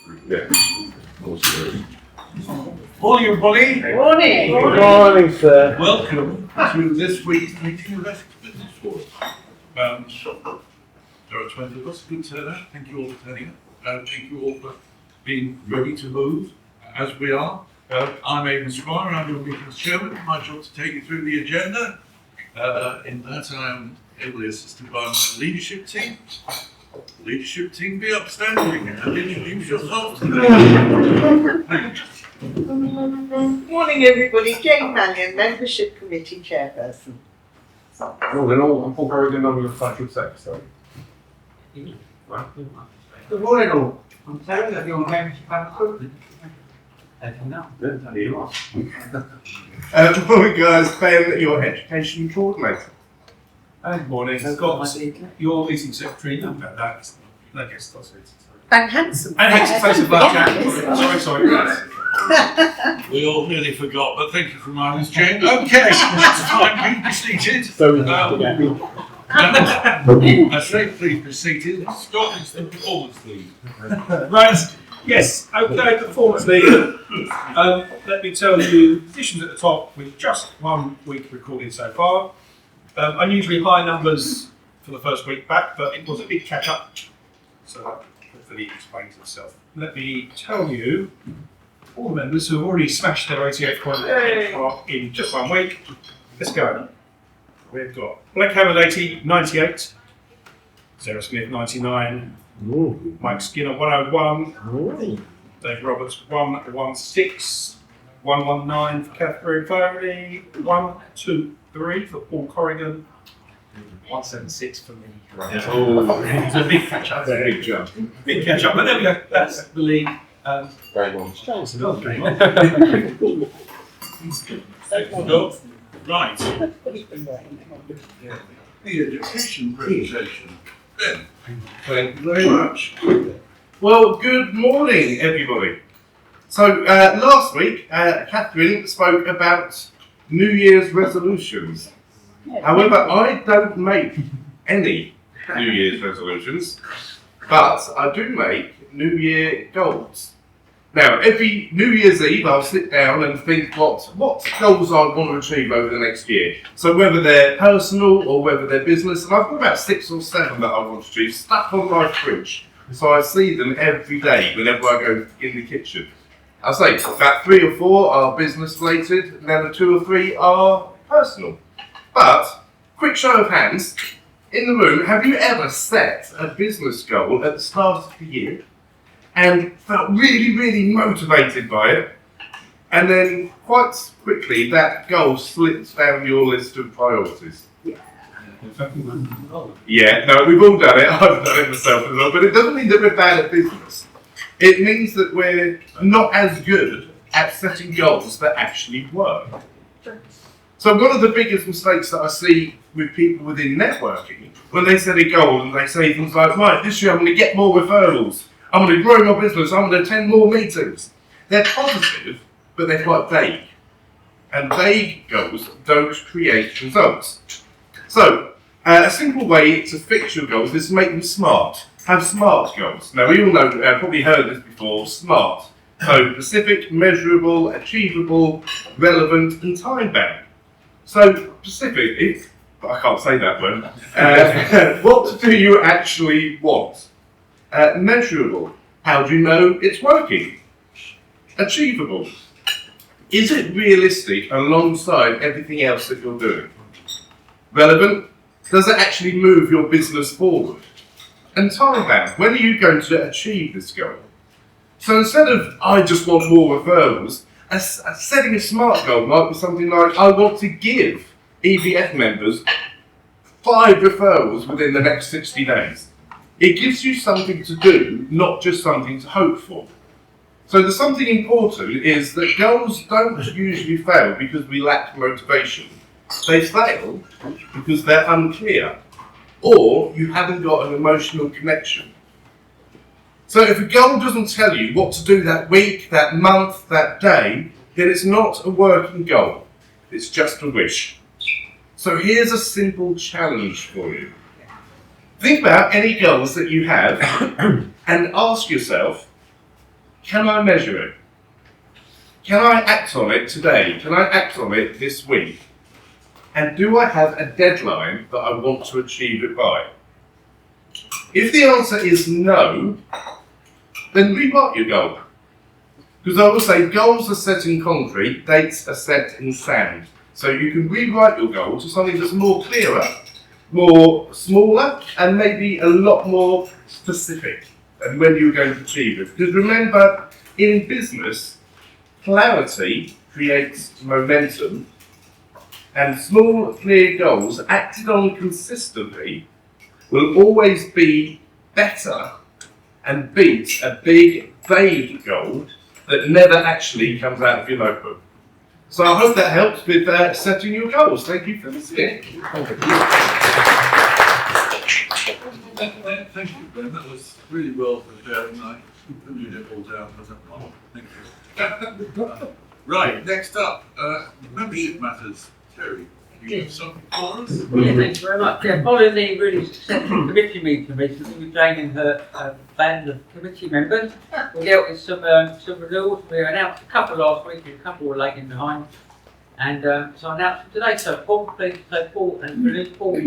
Yeah. Morning, everybody. Morning. Good morning, sir. Welcome to this week's meeting of Essex Business Forum. There are 20 of us. Good turnout. Thank you all for turning up. Thank you all for being ready to move, as we are. I'm Aidan Squire, and I'm your meeting's chairman. My job to take you through the agenda. In that, I am ably assisted by my leadership team. Leadership team, be upstanding and introduce yourself to the Morning, everybody. Jane Mannion, Membership Committee Chairperson. Morning all. I'm Paul Corrigan, I'm your Financial Secretary. Good morning all. I'm Terry, I'm your membership group. No. Here you are. Good morning, guys. Ben, your education coordinator. Good morning. Scott, your meeting secretary. No, that gets Scott's meeting. And handsome. And handsome face of black jacket. Sorry. We all nearly forgot, but thank you for reminding us, Jane. Okay, it's time to be seated. So we have to I say please be seated. Scott is the performance lead. Right. Yes. Okay. Performance leader. Let me tell you, positions at the top with just 1 week recorded so far. Unusually high numbers for the first week back, but it was a big catch up. So hopefully it explains itself. Let me tell you, all the members who have already smashed their 88.8 are in just 1 week. Let's go. We've got Blake Hammond 80, 98, Sarah Smith 99, Mike Skinner 101, Dave Roberts 116, 119 for Catherine Foley, 123 for Paul Corrigan, 176 for me. Oh, It's a big catch up. big jump. Big catch up, but there we go. That's the league. Very well. Right. The education presentation. Ben. Thank you very much. Well, good morning, everybody. So, last week, Catherine spoke about New Year's resolutions. However, I don't make any New Year's resolutions, but I do make New Year goals. Now, every New Year's Eve, I'll sit down and think what goals I want to achieve over the next year. So whether they're personal or whether they're business, and I've got about 6 or 7 that I want to achieve stuck on my fridge. So I see them every day whenever I go in the kitchen. I'll say about 3 or 4 are business related, and then 2 or 3 are personal. But, quick show of hands, in the room, have you ever set a business goal at the start of the year and felt really, really motivated by it, and then quite quickly that goal slips down your list of priorities? Yeah, no, we've all done it. I've done it myself as well, but it doesn't mean that we're bad at business. It means that we're not as good at setting goals that actually work. So one of the biggest mistakes that I see with people within networking, when they set a goal and they say things like, right, this year I'm going to get more referrals, I'm going to grow my business, I'm going to attend more meetings. They're positive, but they're quite vague. And vague goals don't create results. So, a simple way to fix your goals is to make them smart. Have SMART goals. Now, we all know, probably heard this before, SMART. So, specific, measurable, achievable, relevant, and time-bound. So, specific, I can't say that word. What do you actually want? Measurable. How do you know it's working? Achievable. Is it realistic alongside everything else that you're doing? Relevant. Does it actually move your business forward? And time-bound. When are you going to achieve this goal? So instead of, I just want more referrals, setting a SMART goal might be something like, I want to give EVF members 5 referrals within the next 60 days. It gives you something to do, not just something to hope for. So the something important is that goals don't usually fail because we lack motivation. They fail because they're unclear, or you haven't got an emotional connection. So if a goal doesn't tell you what to do that week, that month, that day, then it's not a working goal. It's just a wish. So here's a simple challenge for you. Think about any goals that you have and ask yourself, can I measure it? Can I act on it today? Can I act on it this week? And do I have a deadline that I want to achieve it by? If the answer is no, then rewrite your goal. Because I will say goals are set in concrete, dates are set in sand. So you can rewrite your goal to something that's more clearer, more smaller, and maybe a lot more specific and when you're going to achieve it. Because remember, in business, clarity creates momentum, and small, clear goals acted on consistently will always be better and beat a big, vague goal that never actually comes out of your notebook. So I hope that helps with setting your goals. Thank you for listening. Thank you, Ben. That was really well prepared, and I concluded it all down as a plan. Thank you. Right, next up, membership matters. Terry, you have something for us? Yeah, thank you very much. Yeah, following the really successful committee meeting recently with Jane and her band of committee members, we dealt with some renewals. We announced a couple last week and a couple were lagging behind. And so I announced them today. So Paul, please, so Paul and renewed Paul,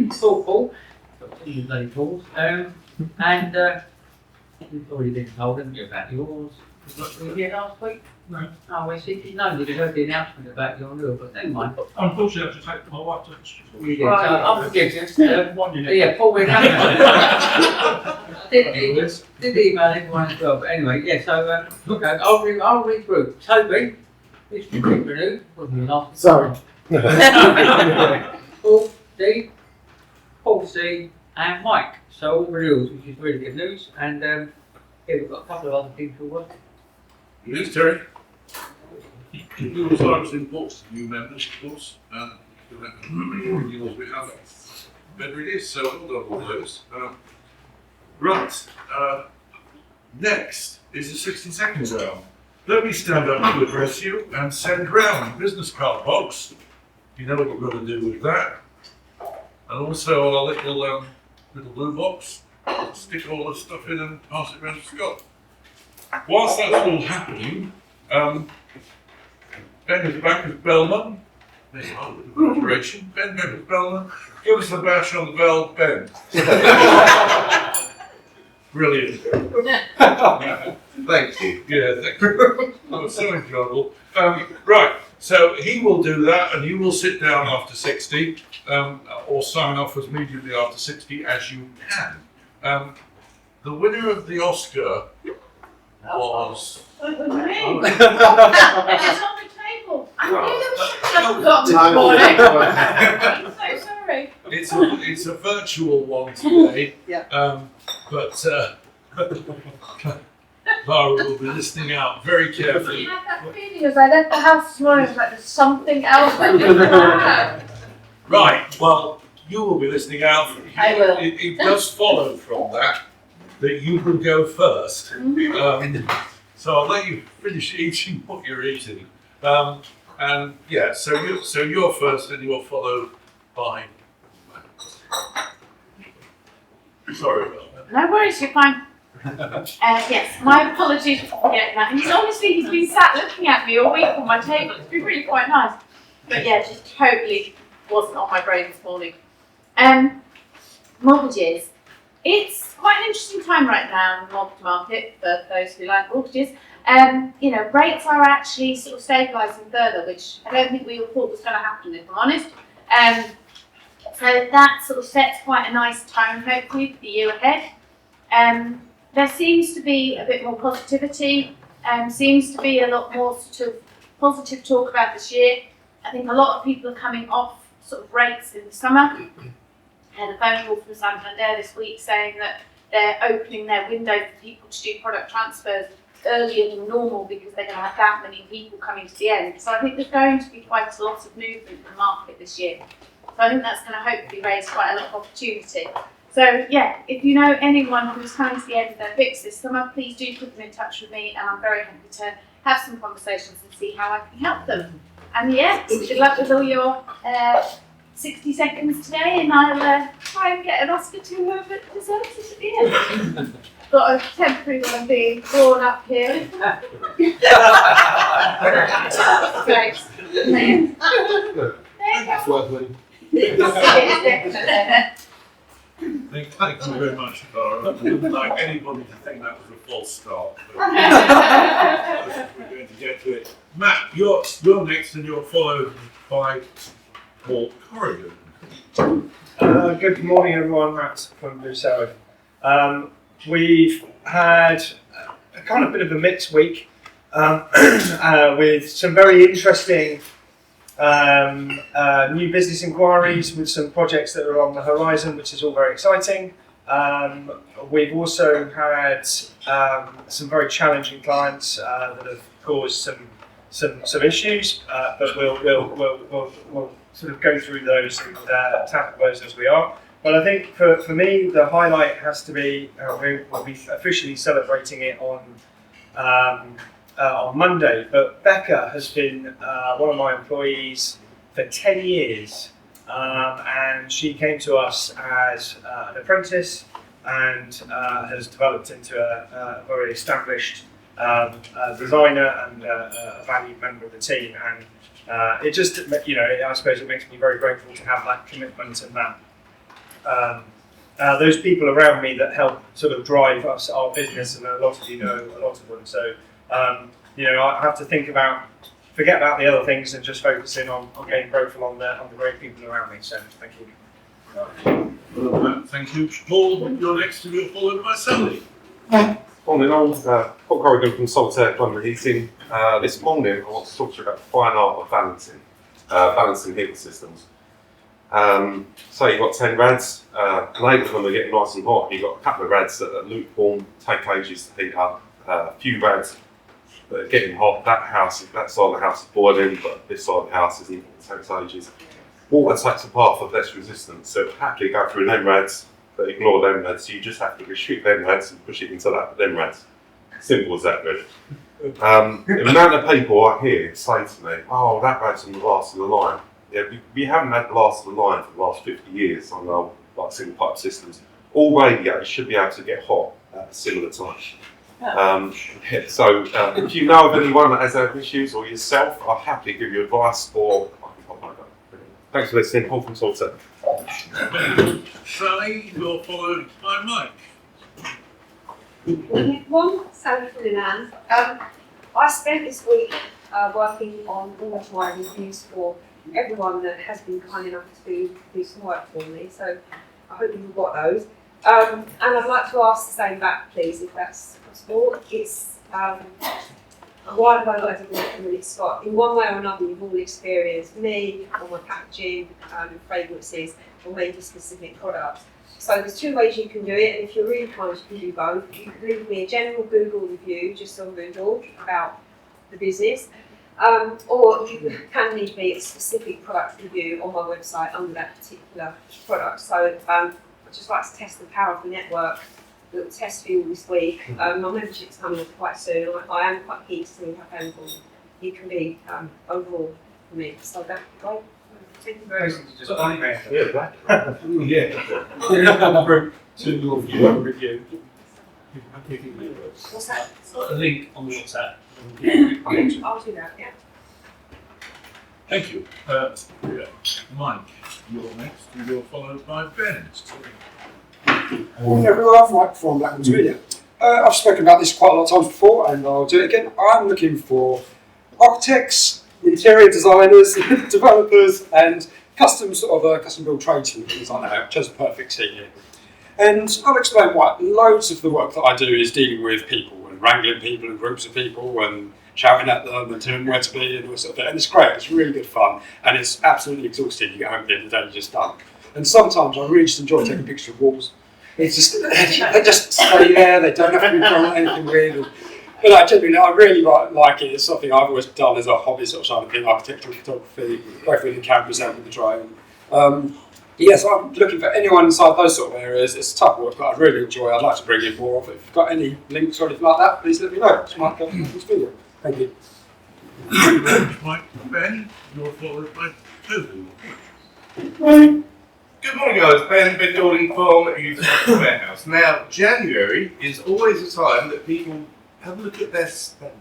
got two bloody Pauls. And you've already been told, haven't you, about yours? Were you here last week? No. Oh, well, see, you know, you heard the announcement about your renewal, but never mind. Unfortunately, I have to take my wife to You did. So I'll forgive you. Yeah, Paul, we're did email everyone as well. But anyway, yeah, so okay, I'll read through. Toby, this is renewed. Wasn't your last? Sorry. Paul D, Paul C, and Mike. So all renewals, which is really good news. And yeah, we've got a couple of other people working. Yes, Terry. We also obviously important new members, of course, and renewals we have. Better it is, so well done all those. Right, next is the 60 seconds round. Let me stand up to address you and send round business card box. You know what you've got to do with that. And also our little blue box. Stick all the stuff in and pass it around to Scott. Whilst that's all happening, Ben is back with Bellman. There's a whole bit of cooperation. Ben back with Bellman. Give us a bash on the bell, Ben. Brilliant. Thank you. Yeah, thank you. That was so enjoyable. Right, so he will do that and you will sit down after 60 or sign off as immediately after 60 as you can. The winner of the Oscar was... It's on the table. I knew there was something on this morning. I'm so sorry. It's a virtual one today. Yeah. But Lara will be listening out very I carefully. had that feeling as I left the house this morning, like there's something else I didn't have. Right, well, you will be listening out. I will. It does follow from that you will go first. So I'll let you finish eating what you're eating. And yeah, so you're first and you're followed by... Sorry about that. No worries, you're fine. Yes, my apologies for forgetting that. He's been sat looking at me all week on my table. It's been really quite nice. But yeah, just totally wasn't on my brain this morning. Mortgages. It's quite an interesting time right now in the mortgage market for those who like mortgages. You know, rates are actually sort of stabilising further, which I don't think we all thought was going to happen, if I'm honest. So that sort of sets quite a nice tone, hopefully, for the year ahead. There seems to be a bit more positivity, seems to be a lot more sort of positive talk about this year. I think a lot of people are coming off sort of rates in the summer. I had a phone call from Santander this week saying that they're opening their window for people to do product transfers earlier than normal because they're going to have that many people coming to the end. So I think there's going to be quite a lot of movement in the market this year. So I think that's going to hopefully raise quite a lot of opportunity. So yeah, if you know anyone who's coming to the end of their fix this summer, please do put them in touch with me and I'm very happy to have some conversations and see how I can help them. And yeah, good luck with all your 60 seconds today and I'll try and get an Oscar to whoever deserves it at the end. got a temporary one being drawn up here. Thanks. That's worth winning. Thank you very much, Laura. I wouldn't like anybody to think that was a false start. But we're going to get to it. Matt, you're next, and you're followed by Paul Corrigan. Good morning, everyone. Matt from Blue Salad. We've had a kind of bit of a mixed week with some very interesting new business inquiries with some projects that are on the horizon, which is all very exciting. We've also had some very challenging clients that have caused some issues, but we'll sort of go through those and tackle those as we are. But I think for me, the highlight has to be we'll be officially celebrating it on Monday. But Becca has been one of my employees for 10 years, and she came to us as an apprentice and has developed into a very established designer and a valued member of the team. And it just, I suppose it makes me very grateful to have that commitment and that those people around me that help sort of drive us, our business, and a lot of you know a lot of them. So, I have to forget about the other things and just focus in on getting grateful on the great people around me. So, thank you. Thank you, Paul. You're next, and you're followed by Sally. Morning all, Paul Corrigan from Solitaire Plumbing Heating. This morning I want to talk to you about the fine art of balancing heating systems. So you've got 10 rads, 8 of them are getting nice and hot. You've got a couple of rads that are lukewarm, take ages to heat up, a few rads that are getting hot. That side of the house is boiling, but this side of the house isn't, it takes ages. Water takes a path of less resistance, so happily go through them rads, but ignore them rads. So you just have to restrict them rads and push it into them rads. Simple as that, really. The amount of people I hear say to me, "Oh, that rad's on the last of the line." Yeah, we haven't had the last of the line for the last 50 years on our single pipe systems. All radiators should be able to get hot at a similar time. So if you know of anyone that has those issues or yourself, I'll happily give you advice or I can pop over. Thanks for listening. Paul from Salter. Sally, you're followed by Mike. One, Sally from Milan. I spent this week working on all of my reviews for everyone that has been kind enough to do some work for me, so I hope you've got those. And I'd like to ask the same back, please, if that's possible. It's a while ago, as I've really Scott, in one way or another, you've all experienced me or my packaging and fragrances or maybe specific products. So there's 2 ways you can do it, and if you're really kind, you can do both. You can leave me a general Google review, just on Google, about the business. Or you can leave me a specific product review on my website under that particular product. So I'd just like to test the power of the network. Little test for you this week. My membership's coming up quite soon. I am quite keen to see how valuable you can be overall for me. So that'd be great. Thank you very much. Just on there. Yeah, black. To your review. What's that? A link on the WhatsApp. I'll do that, yeah. Thank you. Mike, you're next, and you're followed by Ben. Morning everyone, Mike from Blackwood Media. I've spoken about this quite a lot of times before and I'll do it again. I'm looking for architects, interior designers, developers and custom build tradesmen, things like that, just perfect senior. And I'll explain why. Loads of the work that I do is dealing with people and wrangling people and groups of people and shouting at them and telling them where to be and all sort of thing. And it's great, it's really good fun and it's absolutely exhausting. You get home at the end of the day, you're just done. And sometimes I really just enjoy taking pictures of walls. It's just, they just stay there, they don't have to be done anything with. But I really like it. It's something I've always done as a hobby, sort of trying to think architectural photography, both with the cameras and with the drone. Yes, I'm looking for anyone inside those sort of areas. It's tough work, but I really enjoy it. I'd like to bring in more of it. If you've got any links or anything like that, please let me know. It's Mike on this video. Thank you. Thank you very much, Mike. Ben, you're followed by Toby. Good. Good morning, guys. Ben building from Youth Warehouse. Now, January is always a time that people have a look at their spend,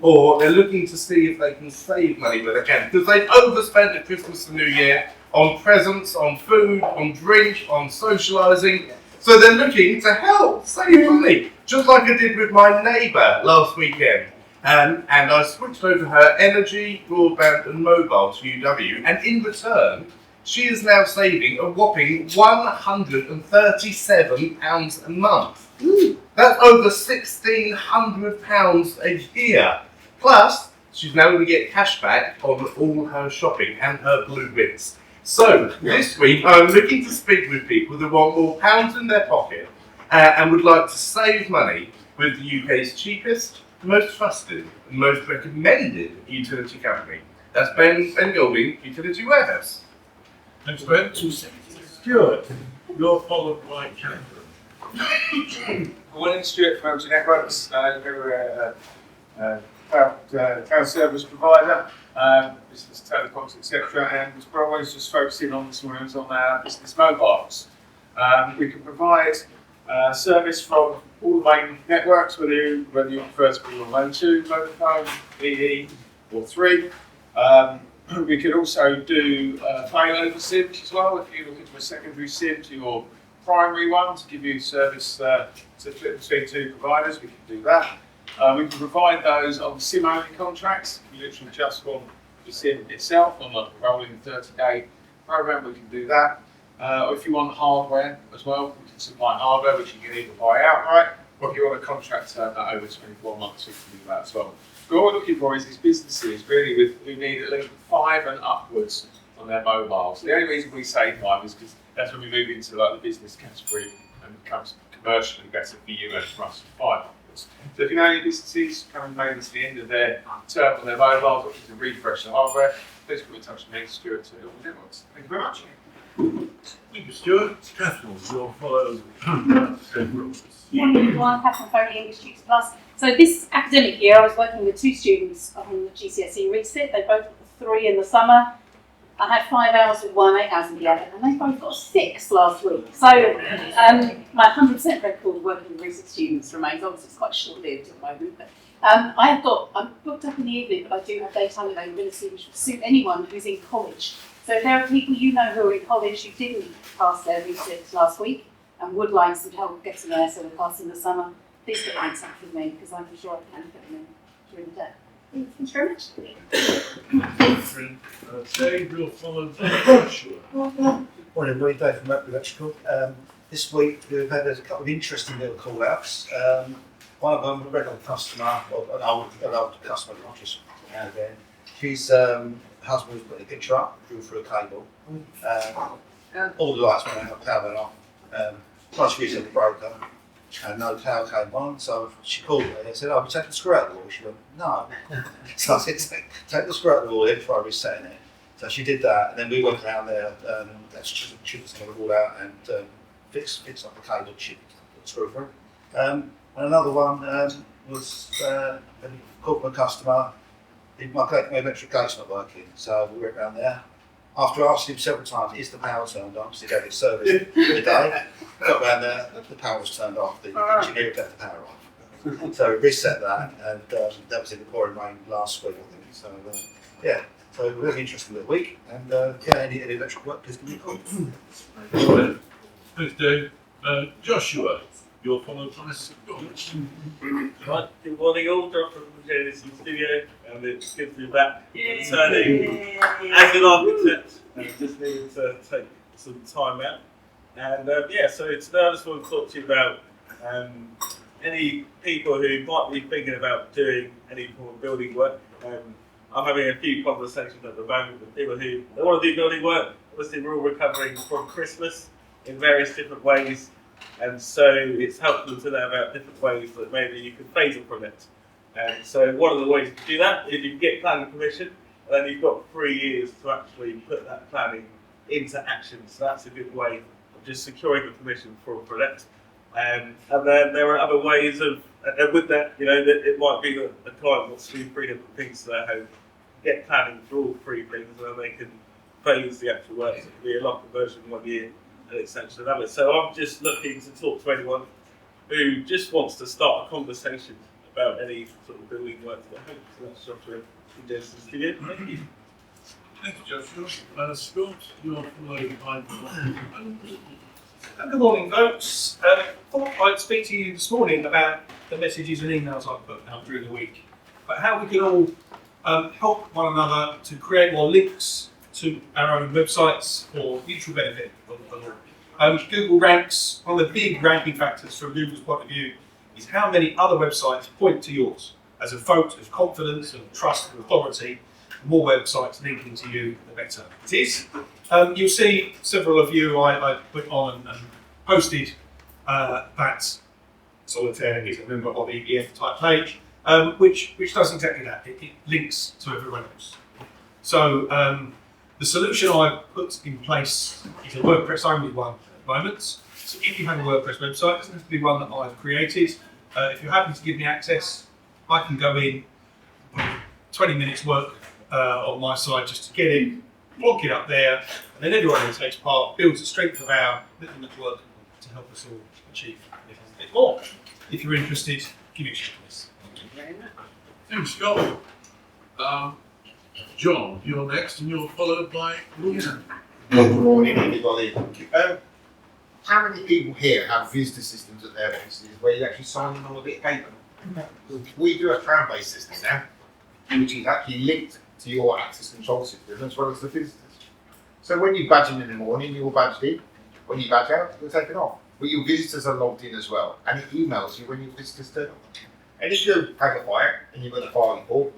or they're looking to see if they can save money where they can, because they've overspent at Christmas and New Year on presents, on food, on drink, on socialising. So they're looking to help save money, just like I did with my neighbour last weekend. And I switched over her energy, broadband and mobile to UW, and in return, she is now saving a whopping £137 a month. That's over £1,600 a year. Plus, she's now going to get cash back on all her shopping and her blue bits. So, this week I'm looking to speak with people that want more pounds in their pocket and would like to save money with the UK's cheapest, most trusted and most recommended utility company. That's Ben Golding Utility Warehouse. Thanks, Ben. Stuart, you're followed by Catherine. Morning, Stuart from LG Networks. We're a cloud service provider, business telecoms, etc. And we're always just focusing on this morning on our business mobiles. We can provide service from all the main networks, whether you prefer to be on Line 2, Vodafone, EE, or 3. We could also do failover SIMs as well. If you're looking for a secondary SIM to your primary one to give you service to flip between two providers, we can do that. We can provide those on SIM-only contracts. If you literally just want the SIM itself on a rolling 30-day program, we can do that. Or if you want hardware as well, we can supply hardware, which you can either buy outright, or if you want a contract term that over 24 months, we can do that as well. But what we're looking for is these businesses really who need at least 5 and upwards on their mobiles. The only reason we say 5 is because that's when we move into like the business category and becomes commercially better for you and for us for 5 upwards. So if you know any businesses coming maybe to the end of their term on their mobiles, looking to refresh the hardware, please put in touch with me, Stuart, to Orbital Networks. Thank you very much. Thank you, Stuart. Catherine, you're followed by Morning everyone, Catherine Foley, English Tutors Plus. So this academic year I was working with 2 students on the GCSE resit. They both got the 3 in the summer. I had 5 hours with one, 8 hours with the other, and they both got 6 last week. So my 100% record working with resit students remains. Obviously it's quite short-lived at the moment. But I'm booked up in the evening, but I do have daytime availability which will suit anyone who's in college. So if there are people you know who are in college who didn't pass their resit last week and would like some help getting there so they're passing the summer, please get in touch with me because I'm sure I can fit them in during the day. Thank you very much. Catherine. Dave, you're followed by Joshua. Morning, everybody. Dave from Brentwood Electrical. This week we've had a couple of interesting little call-outs. One of them, a regular customer, or an old customer, not just now and then. She's husband was putting a picture up, drew through a cable. All the lights went out, power went off. Tried to use the broker, and no power came on, so she called me and said, "Oh, have you taken the screw out of the wall?" She went, "No." So I said, "Take the screw out of the wall then, try resetting it." So she did that, and then we went around there, chipped the wall out and fixed up the cable, chipped the screw through. And another one was a corporate customer. My electric gate's not working, so we went around there. After asking him several times, is the power turned on? Because he gave it service for the day. Got around there, the power was turned off, the engineer left the power off. So we reset that, and that was in the pouring rain last week, I think. So, so really interesting little week. And any electric work, please give me a call. Thanks, Dave. Joshua, you're followed by Scott. Right, good morning all, John from the studio, and it's good to be back. Returning as an architect, just needed to take some time out. And so today I just want to talk to you about any people who might be thinking about doing any form of building work. I'm having a few conversations at the moment with people who want to do building work. Obviously we're all recovering from Christmas in various different ways. And so it's helpful to know about different ways that maybe you can phase it from it. And so one of the ways to do that is you can get planning permission, and then you've got 3 years to actually put that planning into action. So that's a good way of just securing the permission for a project. And then there are other ways of, and with that, that it might be that the client wants to do 3 different things to their home, get planning for all 3 things, and then they can phase the actual work. So it can be a longer version 1 year and extension another. So I'm just looking to talk to anyone who just wants to start a conversation about any sort of building work at home. So that's Joshua in Genesis to you. Thank you. Thank you, Joshua. Scott, you're followed by Good morning, folks. Thought I'd speak to you this morning about the messages and emails I've put out during the week, but how we can all help one another to create more links to our own websites for mutual benefit of all. Google ranks, one of the big ranking factors from Google's point of view is how many other websites point to yours as a vote of confidence and trust and authority. The more websites linking to you, the better it is. You'll see several of you I put on and posted that Solitaire is a member of the EF type page, which does exactly that. It links to everyone else. So the solution I've put in place is a WordPress only one at the moment. So if you have a WordPress website, it doesn't have to be one that I've created. If you're happy to give me access, I can go in, 20 minutes work on my side just to get it, block it up there, and then everyone who takes part builds the strength of our little network to help us all achieve a bit more. If you're interested, give me a shout. Thank you very much. Thanks, Scott. John, you're next, and you're followed by Leanne. Good morning, everybody. How many people here have visitor systems at their offices where you actually sign in on a bit of paper? We do a cloud-based system now, which is actually linked to your access control system as well as the visitors. So when you badge in the morning, you're badged in. When you badge out, you're taken off. But your visitors are logged in as well, and it emails you when your visitors turn up. And if you have a fire and you've got a fire report,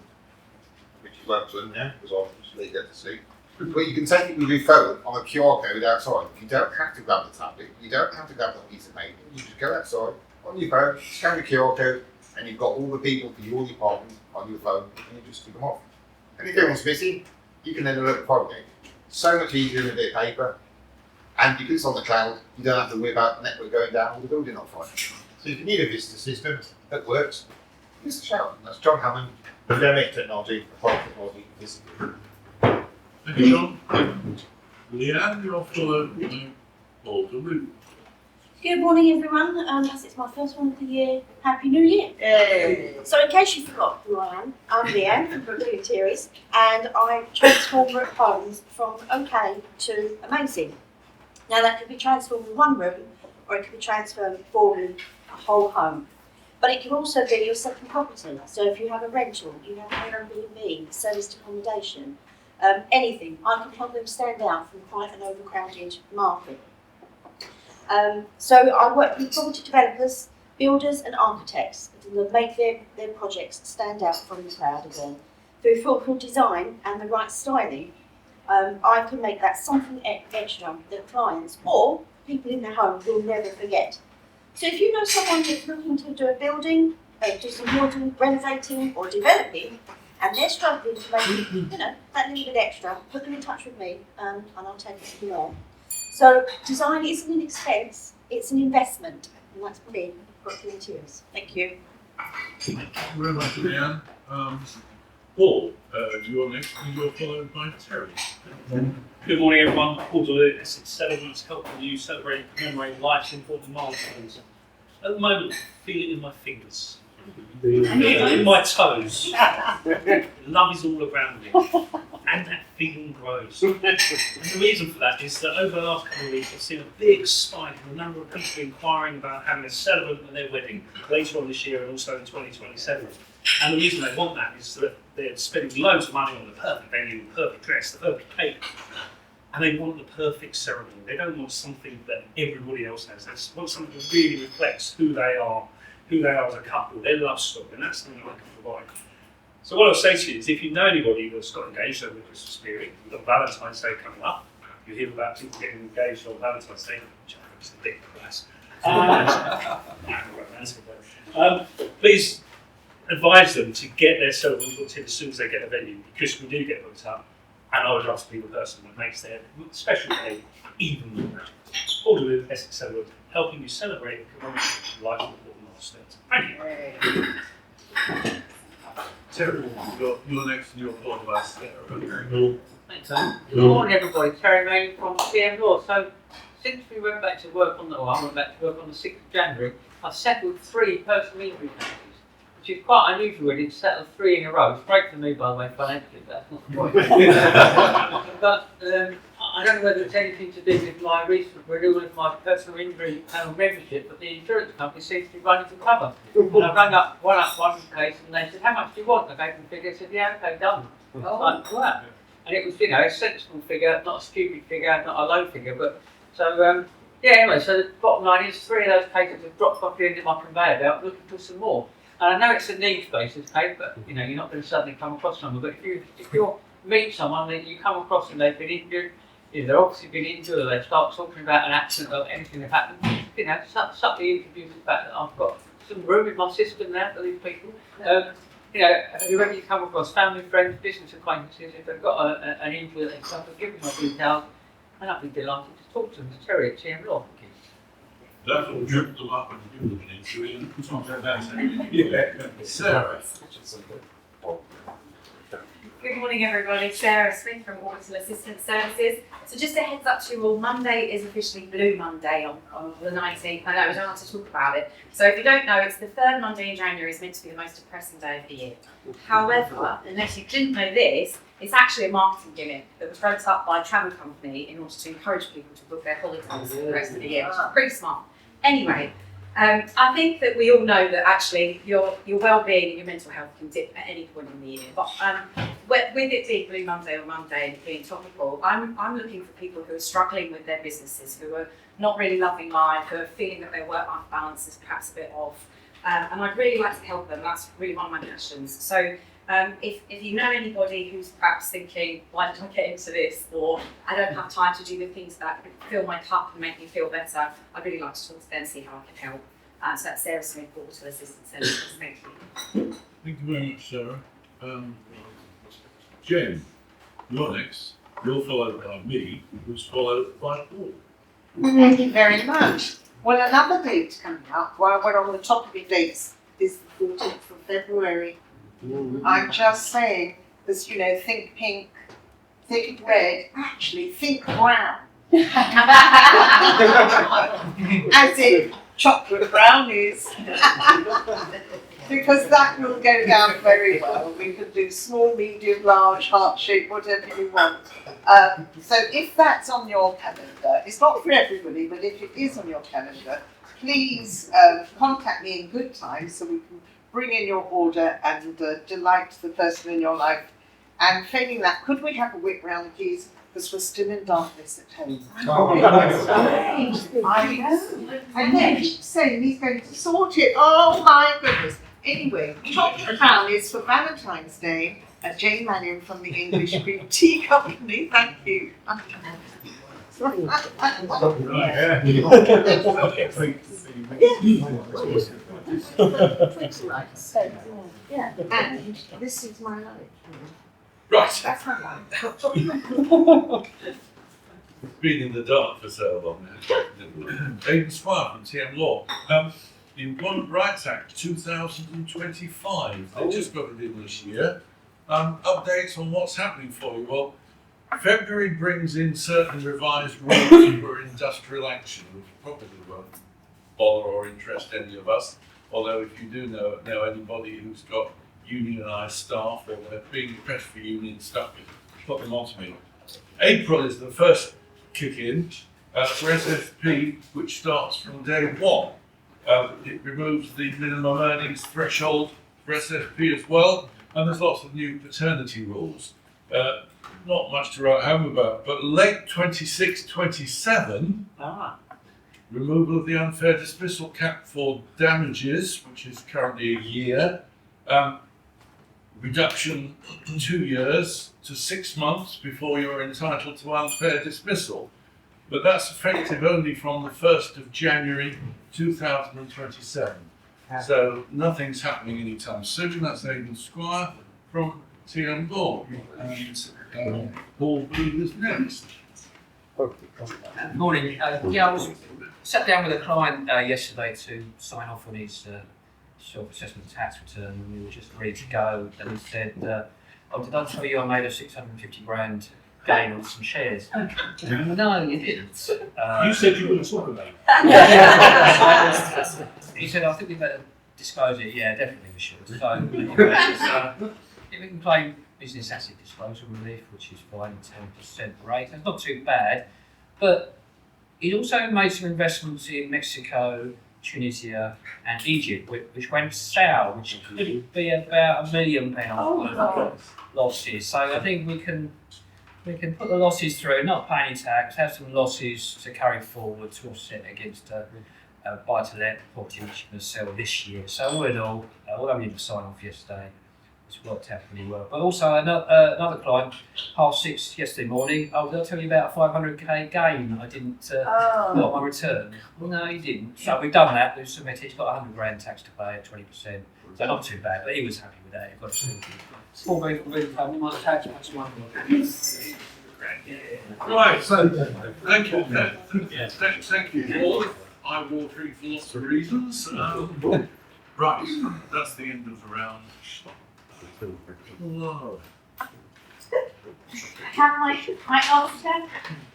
which you won't run now because I'll just leave that to sleep, but you can take it with your phone on a QR code outside. You don't have to grab the tablet, you don't have to grab the piece of paper. You just go outside on your phone, scan the QR code, and you've got all the people for your department on your phone, and you just keep them off. And if anyone's missing, you can then alert the fire brigade. So much easier than a bit of paper. And because it's on the cloud, you don't have to worry about the network going down or the building on fire. So if you need a visitor system that works, give us a shout. That's John Hammond, Pandemic Technology, Applied Technology, Visitor. Thank you, John. Leanne, you're followed by Paul DeRue. Good morning, everyone. As it's my first one of the year, Happy New Year. Yay. So in case you forgot who I am, I'm Leanne from Brentwood Interiors, and I transform homes from okay to amazing. Now that could be transforming one room, or it could be transforming a whole home. But it can also be your second property. So if you have a rental, you have an Airbnb, serviced accommodation, anything, I can help them stand out from quite an overcrowded market. So I work with property developers, builders and architects to make their projects stand out from the crowd again. Through thoughtful design and the right styling, I can make that something extra that clients or people in their home will never forget. So if you know someone that's looking to do a building, do some modern renovating or developing, and they're struggling to make that little bit extra, put them in touch with me, and I'll take it from there. So design isn't an expense, it's an investment, and that's brilliant. Brentwood Interiors. Thank you. Thank you very much, Leanne. Paul, you're next, and you're followed by Terry. Good morning, everyone. Paul DeLue, Essex Celebrants, helping you celebrate and commemorate life's important milestones. At the moment, I feel it in my fingers, in my toes. Love is all around me, and that feeling grows. And the reason for that is that over the last couple of weeks, I've seen a big spike in the number of people inquiring about having a celebrant at their wedding later on this year and also in 2027. And the reason they want that is that they're spending loads of money on the perfect venue, the perfect dress, the perfect cake, and they want the perfect ceremony. They don't want something that everybody else has. They want something that really reflects who they are as a couple, their love story, and that's something that I can provide. So what I'll say to you is if you know anybody that's got engaged over the Christmas period, you've got Valentine's Day coming up, you hear about people getting engaged on Valentine's Day, which I think is a big price. Please advise them to get their celebrant booked in as soon as they get a venue, because we do get booked up, and I would love to be the person that makes their special day even more magical. All to do Essex Celebrant, helping you celebrate and commemorate life's important milestones. Thank you. Terry, you're next, and you're followed by Sarah. Thanks, Sam. Good morning, everybody. Terry May from CM Law. So, since we went back to work on I went back to work on the 6th of January, I've settled 3 personal injury cases, which is quite unusual. Really, to settle 3 in a row. It's great for me, by the way, financially. That's not the point. But I don't know whether it's anything to do with my recent renewal of my personal injury panel membership, but the insurance company seems to be running for cover. And I rang up one case, and they said, "How much do you want?" I gave them a figure. They said, "Yeah, okay, done." Like, wow. And it was, a sensible figure, not a stupid figure, not a low figure. But so, anyway, so the bottom line is 3 of those cases have dropped off the end of my conveyor belt, looking for some more. And I know it's a needs basis case, but you're not going to suddenly come across someone. But if you meet someone that you come across and they've been injured, they've obviously been injured, or they start talking about an accident or anything that happened, subtly introduce the fact that I've got some room in my system now for these people. Whoever you come across, family, friends, business acquaintances, if they've got an injury that they suffer, give me my details, and I'd be delighted to talk to them. It's Terry at TM Law. That's what dripped them up and give them an injury. Yeah. Sarah. Good morning, everybody. Sarah Smith from Orbital Assistance Services. So just a heads up to you all, Monday is officially Blue Monday on the 19th. I know we don't have to talk about it. So if you don't know, it's the 3rd Monday in January. It's meant to be the most depressing day of the year. However, unless you didn't know this, it's actually a marketing gimmick that was wrote up by a travel company in order to encourage people to book their holidays for the rest of the year, which is pretty smart. Anyway, I think that we all know that actually your well-being and your mental health can dip at any point in the year. But with it being Blue Monday or Monday and being topical, I'm looking for people who are struggling with their businesses, who are not really loving life, who are feeling that their work-life balance is perhaps a bit off. And I'd really like to help them. That's really one of my passions. So if you know anybody who's perhaps thinking, why did I get into this? Or I don't have time to do the things that fill my cup and make me feel better, I'd really like to talk to them and see how I can help. So that's Sarah Smith, Orbital Assistance Services. Thank you. Thank you very much, Sarah. Jen, you're next. You're followed by me, who's followed by Paul. Thank you very much. Well, another date coming up, while we're on the topic of dates, is the 14th of February. I'm just saying, because, think pink, think red, actually think brown. As in chocolate brownies. Because that will go down very well. We can do small, medium, large, heart shape, whatever you want. So if that's on your calendar, it's not for everybody, but if it is on your calendar, please contact me in good time so we can bring in your order and delight the person in your life. And failing that, could we have a whip round, please? Because we're still in darkness at home. I know. And then keep saying he's going to sort it. Oh my goodness. Anyway, chocolate crown is for Valentine's Day at Jane Mannion from the English Green Tea Company. Thank you. Yeah, and this is my life. Right. That's my life. Been in the dark for so long now. Aidan Squire from TM Law. The Employment Rights Act 2025. They just got it in this year. Updates on what's happening for you. Well, February brings in certain revised rules for industrial action, which probably won't bother or interest any of us. Although if you do know anybody who's got unionised staff or they're being pressed for union stuff, put them on to me. April is the first kick in for SFP, which starts from day 1. It removes the minimum earnings threshold for SFP as well, and there's lots of new paternity rules. Not much to write home about, but late 26-27, removal of the unfair dismissal cap for damages, which is currently a year, reduction 2 years to 6 months before you're entitled to unfair dismissal. But that's effective only from the 1st of January 2027. So nothing's happening anytime soon. That's Aidan Squire from TM Law. And Paul Booth is next. Morning. I was sat down with a client yesterday to sign off on his self-assessment tax return, and we were just ready to go. And he said, "Oh, did I tell you I made a 650 grand gain on some shares. No, you didn't. You said you wouldn't talk about it. He said, I think we better disclose it. Yeah, definitely we should. So, anyway, we can claim business asset disposal relief, which is fine, 10% rate. That's not too bad. But he also made some investments in Mexico, Tunisia, and Egypt, which went south, which could be about £1 million worth losses. So I think we can put the losses through, not pay any tax, have some losses to carry forward to offset against a buy-to-let property which you're going to sell this year. So all in all, although we didn't sign off yesterday, it's worked out pretty well. But also another client, 6:30 yesterday morning, they'll tell you about a 500k gain. I didn't put on my return. Well, no, he didn't. So we've done that. We've submitted. He's got 100 grand tax to pay at 20%. So not too bad. But he was happy with that. He got a small family, my tax plus one. Right, so thank you. Thank you all. Eye-watering for lots of reasons. Right, that's the end of the round. Whoa. Can I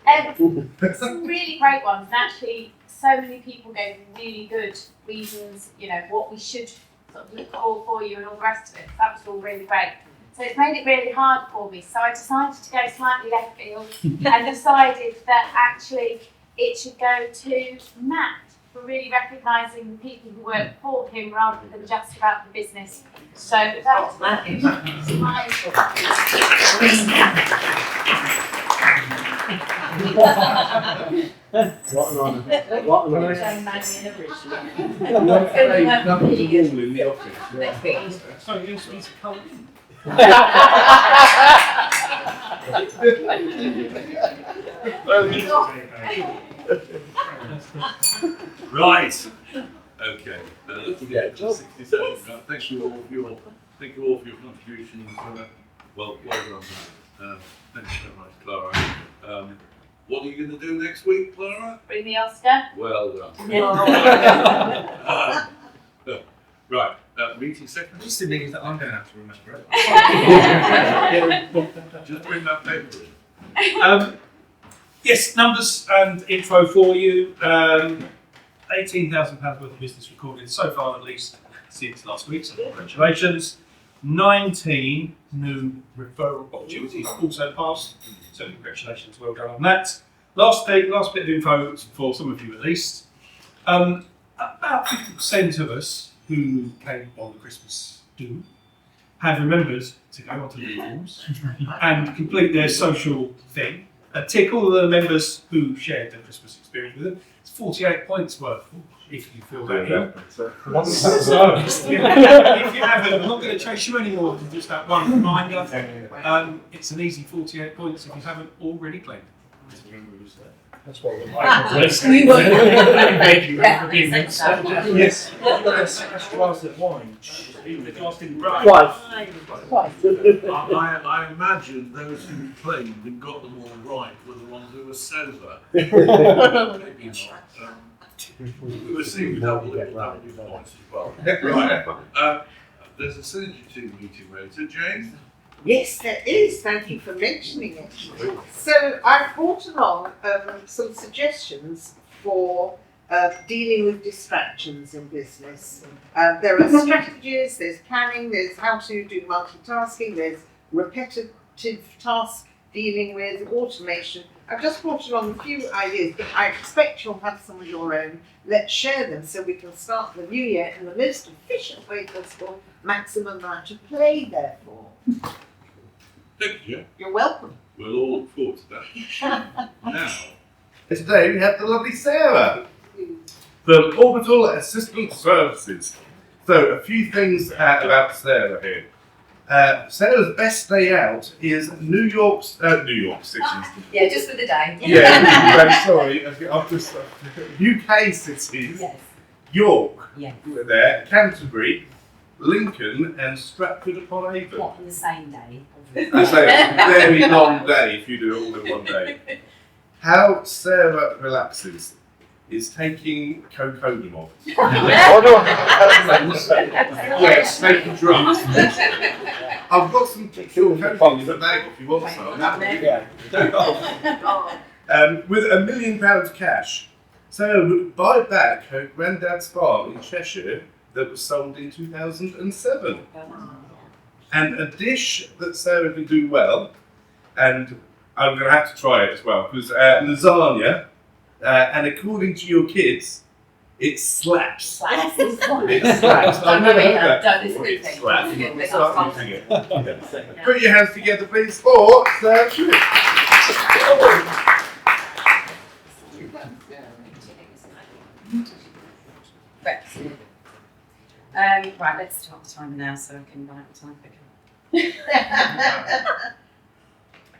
answer? Some really great ones, and actually so many people gave really good reasons, what we should sort of look for you and all the rest of it. That was all really great. So it's made it really hard for me. So I decided to go slightly left field and decided that actually it should go to Matt for really recognising the people who work for him rather than just about the business. So that was my Right. Okay. Looking at 67. Thank you all for your contributions. Well done. Thanks so much, Clara. What are you going to do next week, Clara? Bring the Oscar. Well done. Right. Meeting second. Just the meetings that I'm going to have to remember. Just bring that paper in. Yes, numbers and info for you. £18,000 worth of business recorded so far, at least since last week, so congratulations. 19 new referral opportunities also passed, so congratulations, well done on that. Last bit of info for some of you at least. About 50% of us who came on the Christmas do have remembered to go onto the forums and complete their social thing. Tick all of the members who shared their Christmas experience with them. It's 48 points worth if you feel that in. So, if you haven't, I'm not going to chase you anymore. Just that one reminder. It's an easy 48 points if you haven't already played. That's what we're We won't. Yes. That's glass of wine. I imagine those who played and got them all right were the ones who were sober. Maybe not. We were seeing double points as well. Right. There's a synergy team meeting later, Jane. Yes, there is. Thank you for mentioning it. So I've brought along some suggestions for dealing with distractions in business. There are strategies, there's planning, there's how to do multitasking, there's repetitive task dealing with, automation. I've just brought along a few ideas, but I expect you'll have some of your own. Let's share them so we can start the new year in the most efficient way possible, maximum amount of play therefore. Thank you. You're welcome. We'll all look forward to that. Now, today we have the lovely Sarah from Orbital Assistant Services. So a few things about Sarah here. Sarah's best day out is New York City. Yeah, just for the day. Yeah, I'm sorry. I've just UK cities. Yes. York. Yeah. There, Canterbury, Lincoln, and Stratford-upon-Avon. What, on the same day? I say it's a very long day if you do it all in one day. How Sarah relaxes is taking cocodamol. Yes, taking drugs. I've got some cool coaching in the bag if you want some. With £1 million cash, Sarah would buy back her granddad's farm in Cheshire that was sold in 2007. And a dish that Sarah can do well, and I'm going to have to try it as well, because lasagna, and according to your kids, it slaps. Slaps. It slaps. I've never heard that Don't before. listen It to it. slaps. It's good, but Start not using it. Yeah. Put your hands together, please, for Sarah Schmidt. Right, let's start the timer now so I can run out of time quicker.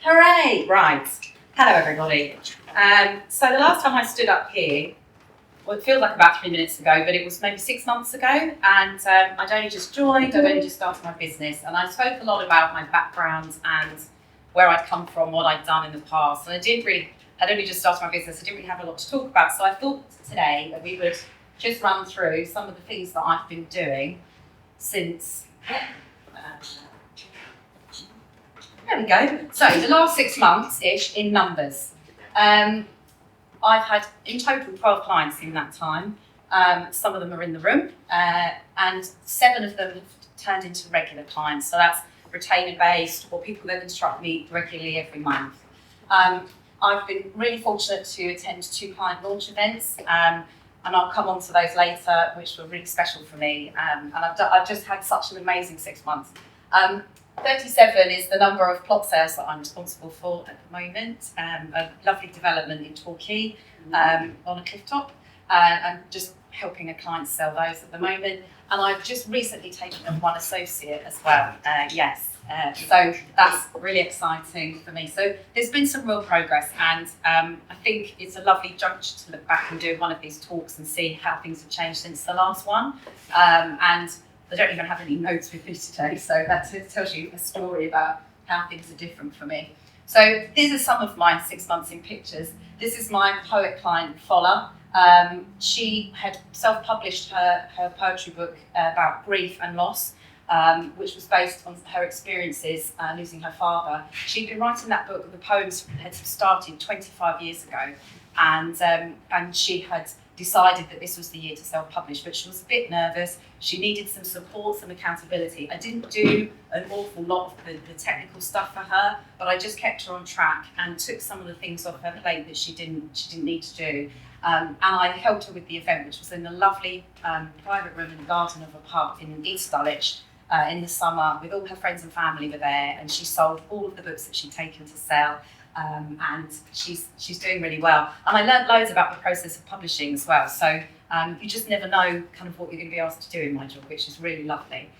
Hooray! Right. Hello, everybody. So the last time I stood up here, well, it feels like about 3 minutes ago, but it was maybe 6 months ago, and I'd only just joined, I'd only just started my business, and I spoke a lot about my background and where I'd come from, what I'd done in the past, and I'd only just started my business, I didn't really have a lot to talk about, so I thought today that we would just run through some of the things that I've been doing since, there we go. So the last 6 months-ish in numbers. I've had in total 12 clients in that time. Some of them are in the room, and 7 of them have turned into regular clients. So that's retainer-based, or people that instruct me regularly every month. I've been really fortunate to attend 2 client launch events, and I'll come on to those later, which were really special for me. And I've just had such an amazing 6 months. 37 is the number of plot sales that I'm responsible for at the moment. A lovely development in Torquay on a cliff top, and just helping a client sell those at the moment. And I've just recently taken on 1 associate as well. So that's really exciting for me. So there's been some real progress, and I think it's a lovely juncture to look back and do one of these talks and see how things have changed since the last one. And I don't even have any notes with me today, so that tells you a story about how things are different for me. So these are some of my 6 months in pictures. This is my poet client, Fola. She had self-published her poetry book about grief and loss, which was based on her experiences losing her father. She'd been writing that book, the poems had started 25 years ago, and she had decided that this was the year to self-publish, but she was a bit nervous. She needed some support, some accountability. I didn't do an awful lot of the technical stuff for her, but I just kept her on track and took some of the things off her plate that she didn't need to do. And I helped her with the event, which was in the lovely private room in the garden of a pub in East Dulwich in the summer, with all her friends and family were there, and she sold all of the books that she'd taken to sell. And she's doing really well. And I learned loads about the process of publishing as well. So you just never know kind of what you're going to be asked to do in my job, which is really lovely.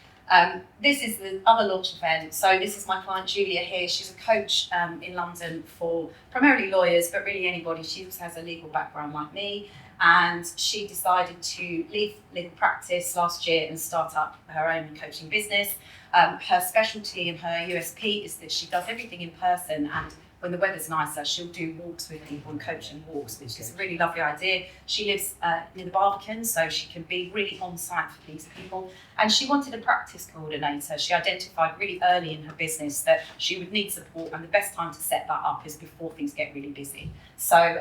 This is the other launch event. So this is my client Julia here. She's a coach in London for primarily lawyers, but really anybody. She also has a legal background like me. And she decided to leave legal practice last year and start up her own coaching business. Her specialty and her USP is that she does everything in person, and when the weather's nicer, she'll do walks with people and coaching walks, which is a really lovely idea. She lives near the Barbican, so she can be really on site for these people. And she wanted a practice coordinator. She identified really early in her business that she would need support, and the best time to set that up is before things get really busy. So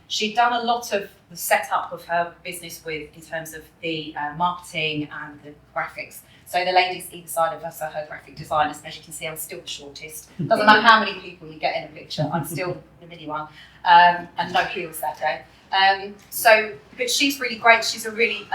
she'd done a lot of the setup of her business in terms of the marketing and the graphics. So the ladies either side of us are her graphic designers. As you can see, I'm still the shortest. Doesn't matter how many people you get in a picture, I'm still the mini one. And no heels that day. But she's really great. She's a really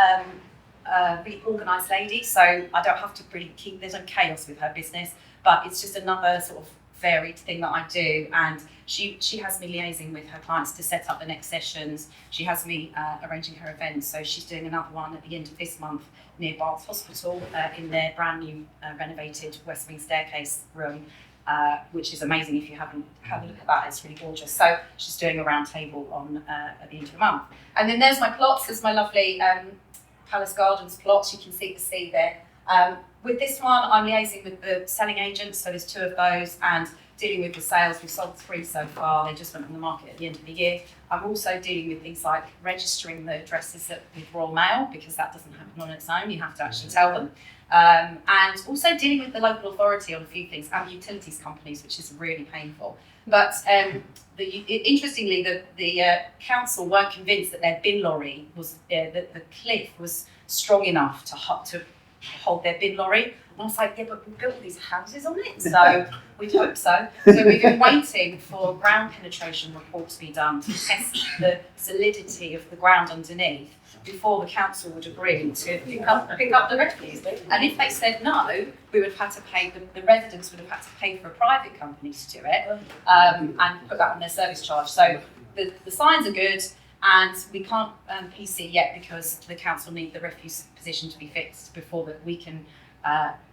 organised lady, so I don't have to really there's no chaos with her business, but it's just another sort of varied thing that I do. And she has me liaising with her clients to set up the next sessions. She has me arranging her events, so she's doing another one at the end of this month near Barts Hospital in their brand new renovated West Wing staircase room, which is amazing. If you haven't had a look at that, it's really gorgeous. So she's doing a round table on at the end of the month. And then there's my plots. There's my lovely Palace Gardens plots. You can see the sea there. With this one, I'm liaising with the selling agents, so there's 2 of those, and dealing with the sales. We've sold 3 so far. They just went on the market at the end of the year. I'm also dealing with things like registering the addresses with Royal Mail, because that doesn't happen on its own. You have to actually tell them. And also dealing with the local authority on a few things, and utilities companies, which is really painful. But interestingly, the council weren't convinced that their bin lorry was, that the cliff was strong enough to hold their bin lorry. And I was like, yeah, but we built these houses on it, so we'd hope so. So we've been waiting for ground penetration reports to be done to test the solidity of the ground underneath before the council would agree to pick up the refuse. And if they said no, we would have had to pay, the residents would have had to pay for a private company to do it, and put that on their service charge. So the signs are good, and we can't PC yet because the council need the refuse position to be fixed before that we can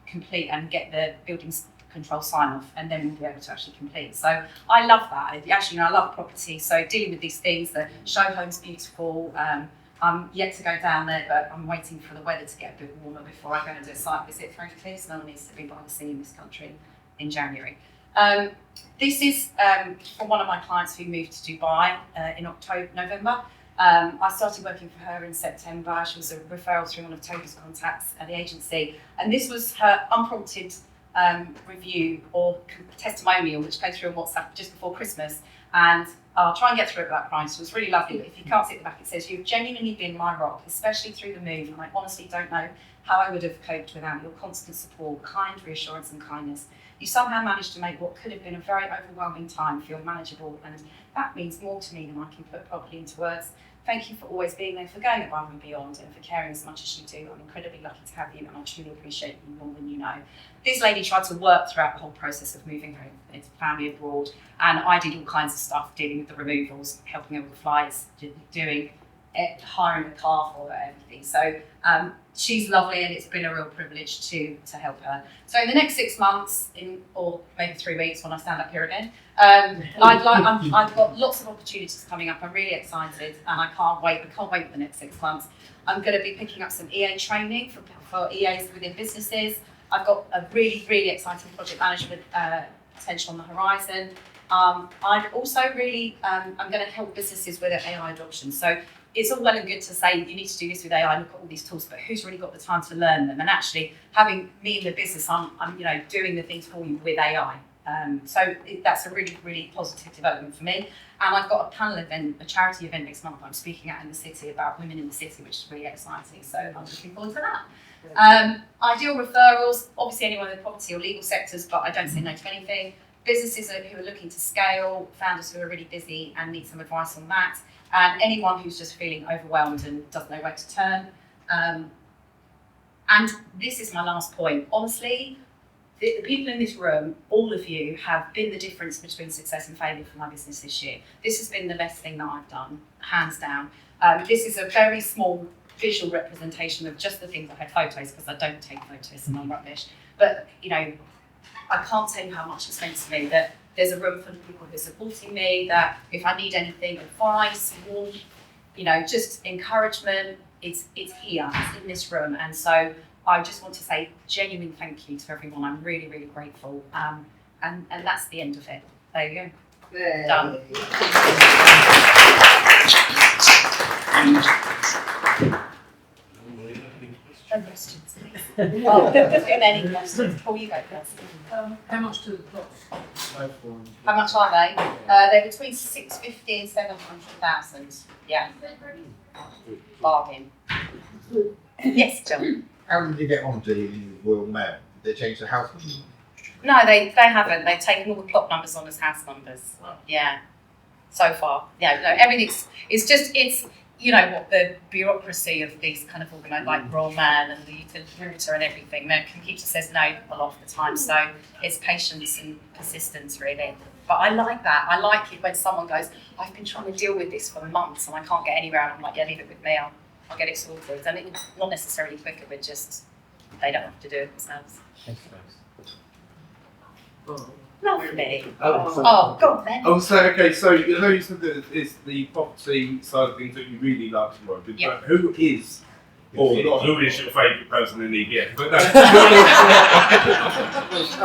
complete and get the buildings control sign off, and then we'll be able to actually complete. So I love that. Actually, I love property, so dealing with these things, the show home's beautiful. I'm yet to go down there, but I'm waiting for the weather to get a bit warmer before I go and do a site visit, frankly, so no one needs to be by the sea in this country in January. This is for one of my clients who moved to Dubai in November. I started working for her in September. She was a referral through one of Toby's contacts at the agency, and this was her unprompted review or testimonial, which came through on WhatsApp just before Christmas. And I'll try and get through it without crying. So it was really lovely. But if you can't see at the back, it says, "You've genuinely been my rock, especially through the move. And I honestly don't know how I would have coped without your constant support, kind reassurance and kindness. You somehow managed to make what could have been a very overwhelming time feel manageable, and that means more to me than I can put properly into words. Thank you for always being there, for going above and beyond, and for caring as much as you do. I'm incredibly lucky to have you, and I truly appreciate you more than you know." This lady tried to work throughout the whole process of moving her family abroad, and I did all kinds of stuff, dealing with the removals, helping her with the flights, doing it, hiring a car for her, everything. So she's lovely, and it's been a real privilege to help her. So in the next 6 months, or maybe 3 weeks when I stand up here again, I've got lots of opportunities coming up. I'm really excited, and I can't wait. I can't wait for the next 6 months. I'm going to be picking up some EA training for EAs within businesses. I've got a really, really exciting project management potential on the horizon. I'm also really, I'm going to help businesses with their AI adoption. So it's all well and good to say you need to do this with AI, look at all these tools, but who's really got the time to learn them? And actually, having me in the business, I'm doing the things for you with AI. So that's a really, really positive development for me. And I've got a panel event, a charity event next month I'm speaking at in the city about women in the city, which is really exciting. So I'm looking forward to that. Ideal referrals, obviously anyone in the property or legal sectors, but I don't say no to anything. Businesses who are looking to scale, founders who are really busy and need some advice on that, and anyone who's just feeling overwhelmed and doesn't know where to turn. And this is my last point. Honestly, the people in this room, all of you, have been the difference between success and failure for my business this year. This has been the best thing that I've done, hands down. This is a very small visual representation of just the things. I had photos because I don't take photos and I'm rubbish. But, I can't tell you how much it's meant to me that there's a room full of people who are supporting me, that if I need anything, advice, warmth, just encouragement, it's here, it's in this room. And so I just want to say genuine thank you to everyone. I'm really, really grateful. And that's the end of it. There you go. Yay. Done. No questions. Oh, too many questions. Before you go first. How much do the plots? How much are they? They're between 650 and 700,000. Yeah. Bargain. Yes, John. How did you get on the Royal Mail? Did they change the house number? No, they haven't. They've taken all the plot numbers on as house numbers. Yeah. So far. Yeah, no, everything's, it's the bureaucracy of these kind of organised, like Royal Mail and the utility and everything. The computer says no a lot of the time, so it's patience and persistence, really. But I like that. I like it when someone goes, I've been trying to deal with this for months and I can't get anywhere. And I'm like, yeah, leave it with me. I'll get it sorted. And it's not necessarily quicker, but just they don't have to do it themselves. Lovely. Oh, go on then. Oh, so okay, so you said that it's the property side of things that you really like to work with, but who is, or not who is your favourite person in EBM? But Who's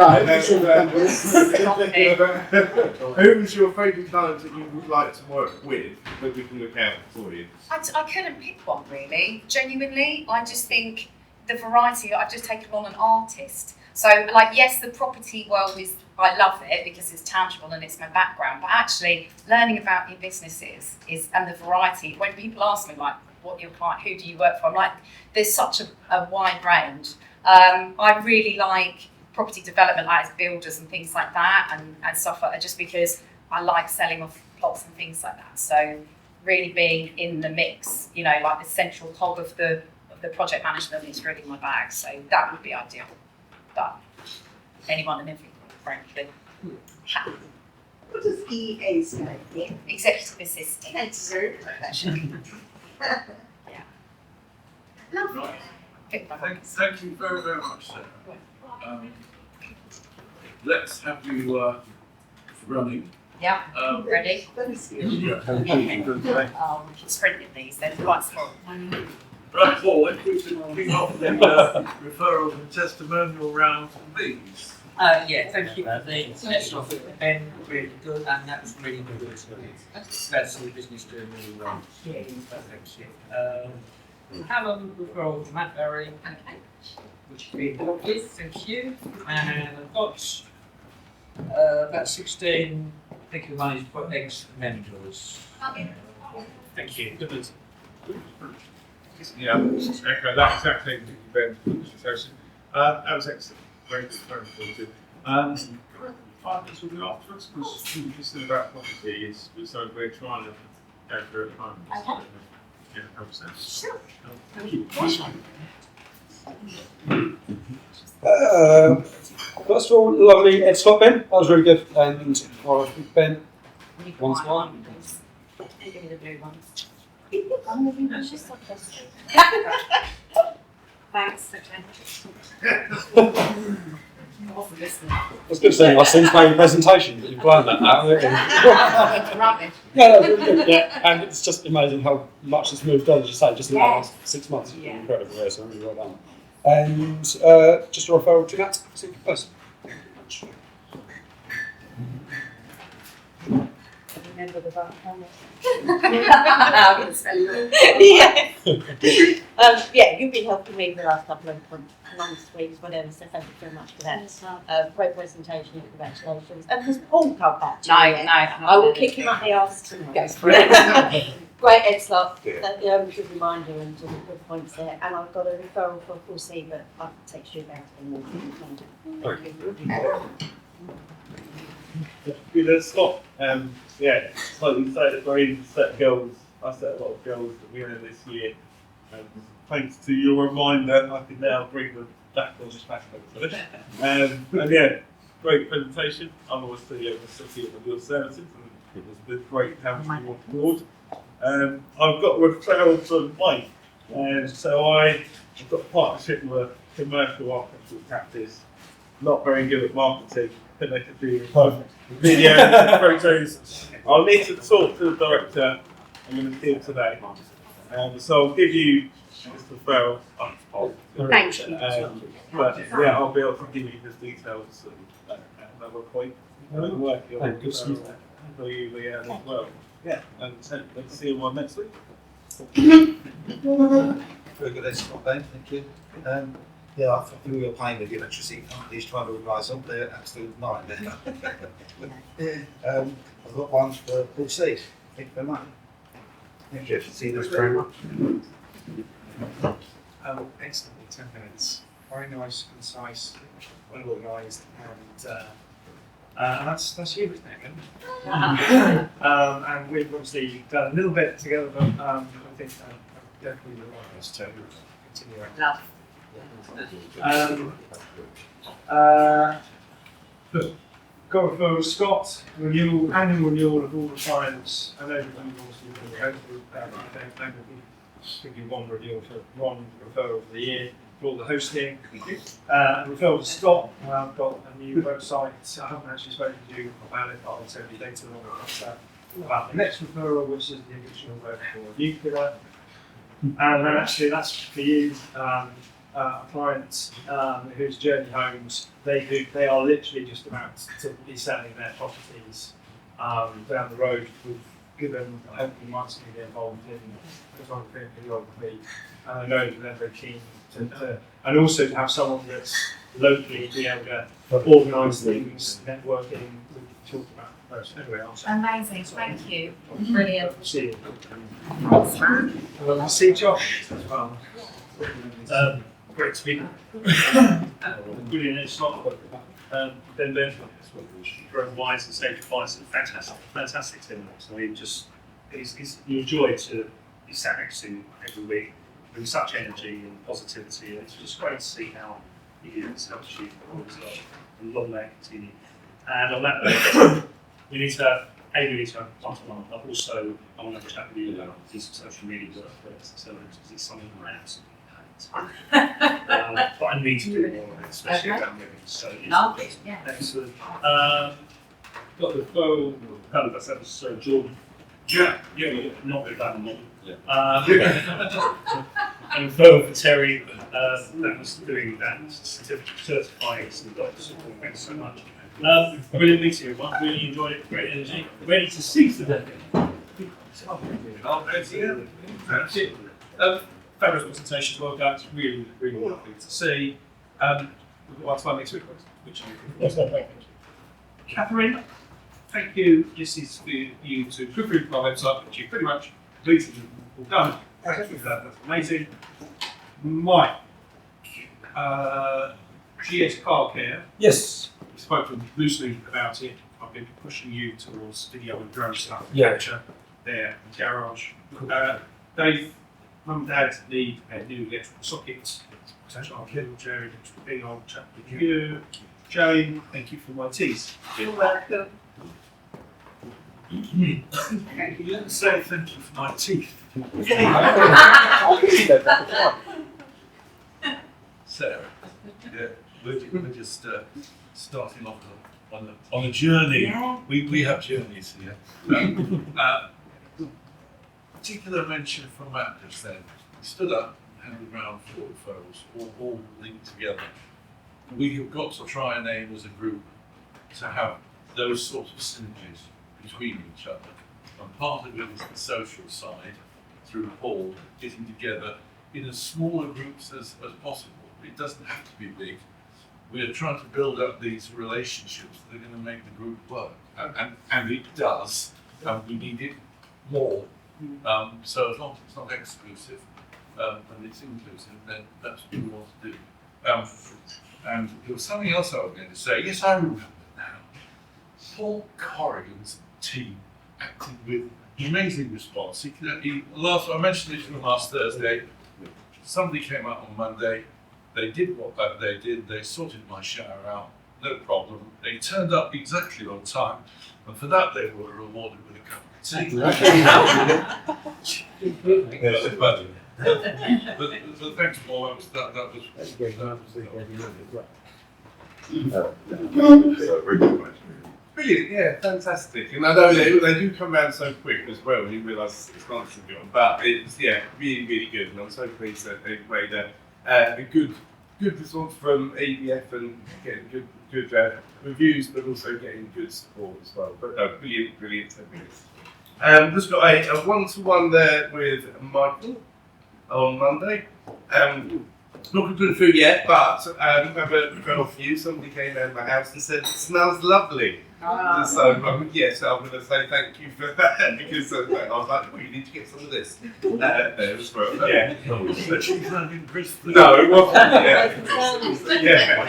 your favourite client that you would like to work with that we can look out for you? I couldn't pick one really, genuinely. I just think the variety, I've just taken on an artist. So like, yes, the property world is, I love it because it's tangible and it's my background, but actually learning about your businesses and the variety, when people ask me like, what your client, who do you work for? I'm like, there's such a wide range. I really like property development, like builders and things like that and stuff like that, just because I like selling off plots and things like that. So really being in the mix, you know, like the central hog of the project management is really my bag. So that would be ideal. But anyone and everything, frankly. What does EA stand for? Executive assistant. That's very professional. Yeah. Lovely. Thank you very, very much, Sarah. Let's have you running. Yeah, ready? Yeah. We can sprint in these, they're quite small. Right, well, if we can kick off the referrals and testimonial round, please. Yeah, thank you for the session. Ben, really good, and that was really good experience. That's the business doing really well. Thank you. Callum referral from Matt Berry, which has been good, thank you. And I've got about 16, I think of money's put ex-mentors. Thank you. Good. Yeah, echo that exactly, Ben. That was excellent. Very good, very informative. 5 minutes will be afterwards because this thing about property is so we're trying to go through it. Okay. Yeah, helps them. Sure. Thank you. First of all, lovely Ed Scott, Ben. That was really good. And Ben, once more. Give me the blue ones. Thanks. I was going to say, I've since made a presentation, but you've learned that now. Rubbish. Yeah, that was really good. Yeah, and it's just amazing how much it's moved on, as you say, just in the last 6 months. It's been incredible, yeah, so really well done. And just a referral to that particular person. Remember the bar. I'm going to spell it. Yeah, you've been helping me the last couple of months, weeks, whatever, so thank you very much for that. Great presentation, congratulations. And has Paul come back to you? No. I will kick him up the arse tonight. Go for it. Great, Ed Slot. Good reminder and some good points there. And I've got a referral for Full C, but I'll text you about it. Good stop. Yeah, like you say, it's very easy to set goals. I set a lot of goals at the beginning of this year. And thanks to your reminder, I can now bring them back on this back. And yeah, great presentation. I'm obviously an associate of your services, and it was been great having you on board. I've got a referral from Mike, and so I've got a partnership with a commercial architectural practice. Not very good at marketing, but they could do video and photos. I'll need to talk to the director. I'm going to see him today. So I'll give you this referral up. Thank you. But yeah, I'll be able to give you his details at another point. I'm working on referral for you, Leanne, as well. Yeah, and let's see you on next week. Very good, that's not bad, thank you. Yeah, I think we were playing with the electricity companies trying to organise them, they're absolute nightmare. I've got one for Paul C. Thank you very much. Thank you. See you very much. Excellent, 10 minutes. Very nice, concise, well organised, and that's you, isn't it? And we've obviously done a little bit together, but I think definitely the right us to continue it. Love. Got a referral, Scott, annual renewal of all the clients. I know that we've obviously been going through that, but I don't think we one referral for the year for all the hosting. Referral to Scott, I've got a new website. I haven't actually spoken to you about it, but I'll send you later on about the next referral, which is the additional vote for nuclear. And then actually that's for you. a client whose journey homes, they are literally just about to be selling their properties down the road. We've given, hopefully might see get involved in photography and videography, and I know that they're very keen to and also to have someone that's locally be able to organise things, networking, we talked about those. Anyway, Amazing, thank you. Brilliant. See you. I'll see Josh as well. Great to be brilliant. It's not Ben very wise and sage advice and fantastic team. So he just he's you enjoy to be sat next to every week with such energy and positivity, and it's just great to see how he has helped you always got and long may it continue. And on that note, we need to have one-to-one, but also I want to have a chat with you about these social media work because it's something I absolutely hate. But I need to do more of it, especially around living. So Yeah. excellent. Got the phone. That was Jordan. Yeah. Not with that model. And phone for Terry. That was doing that certifying some docs. Thanks so much. Brilliant meeting everyone. Really enjoyed it. Great energy. Ready to seize the day. Fabulous presentation, well done. It's really, really lovely to see. We've got one time next week, which Catherine, thank you. This is for you to proofread my website, which you pretty much completed and all done. Thank you for that. That's amazing. Mike, GS Car Care. Yes. We spoke loosely about it. I've been pushing you towards video and drone stuff. Yeah. Capture there, garage. Dave, Mum and Dad need a new electrical sockets. Jerry, big old chat with you. Jane, thank you for my teas. You're welcome. You didn't say thank you for my teeth. Sarah, yeah, we're just starting off on a journey. Yeah. We have journeys here. Particular mention from Matt just then. He stood up and handed round 4 referrals, all linked together. We have got to try and aim as a group to have those sorts of synergies between each other. And part of it is the social side, through Paul, getting together in as smaller groups as possible. It doesn't have to be big. We're trying to build up these relationships that are going to make the group work. And it does, and we need it more. So as long as it's not exclusive and it's inclusive, then that's what we want to do. And there was something else I was going to say. Yes, I remember now. Paul Corrigan's team acted with amazing response. I mentioned it to him last Thursday. Somebody came up on Monday. They did what they did. They sorted my shower out. No problem. They turned up exactly on time. And for that, they were rewarded with a cup of tea. But thanks, Paul. That was Brilliant, yeah, fantastic. And I know they do come round so quick as well when you realise it's not so good. But it's, yeah, really, really good. And I'm so pleased that they've made a good response from ABF and getting good reviews, but also getting good support as well. But no, brilliant 10 minutes. Just got a one-to-one there with Michael on Monday. Not going to put food yet, but I have a girl for you. Somebody came down to my house and said, it smells lovely. So, yes, I'm going to say thank you for that because I was like, well, you need to get some of this. There as well. Yeah. But she's not in Bristol. No, it wasn't. Yeah.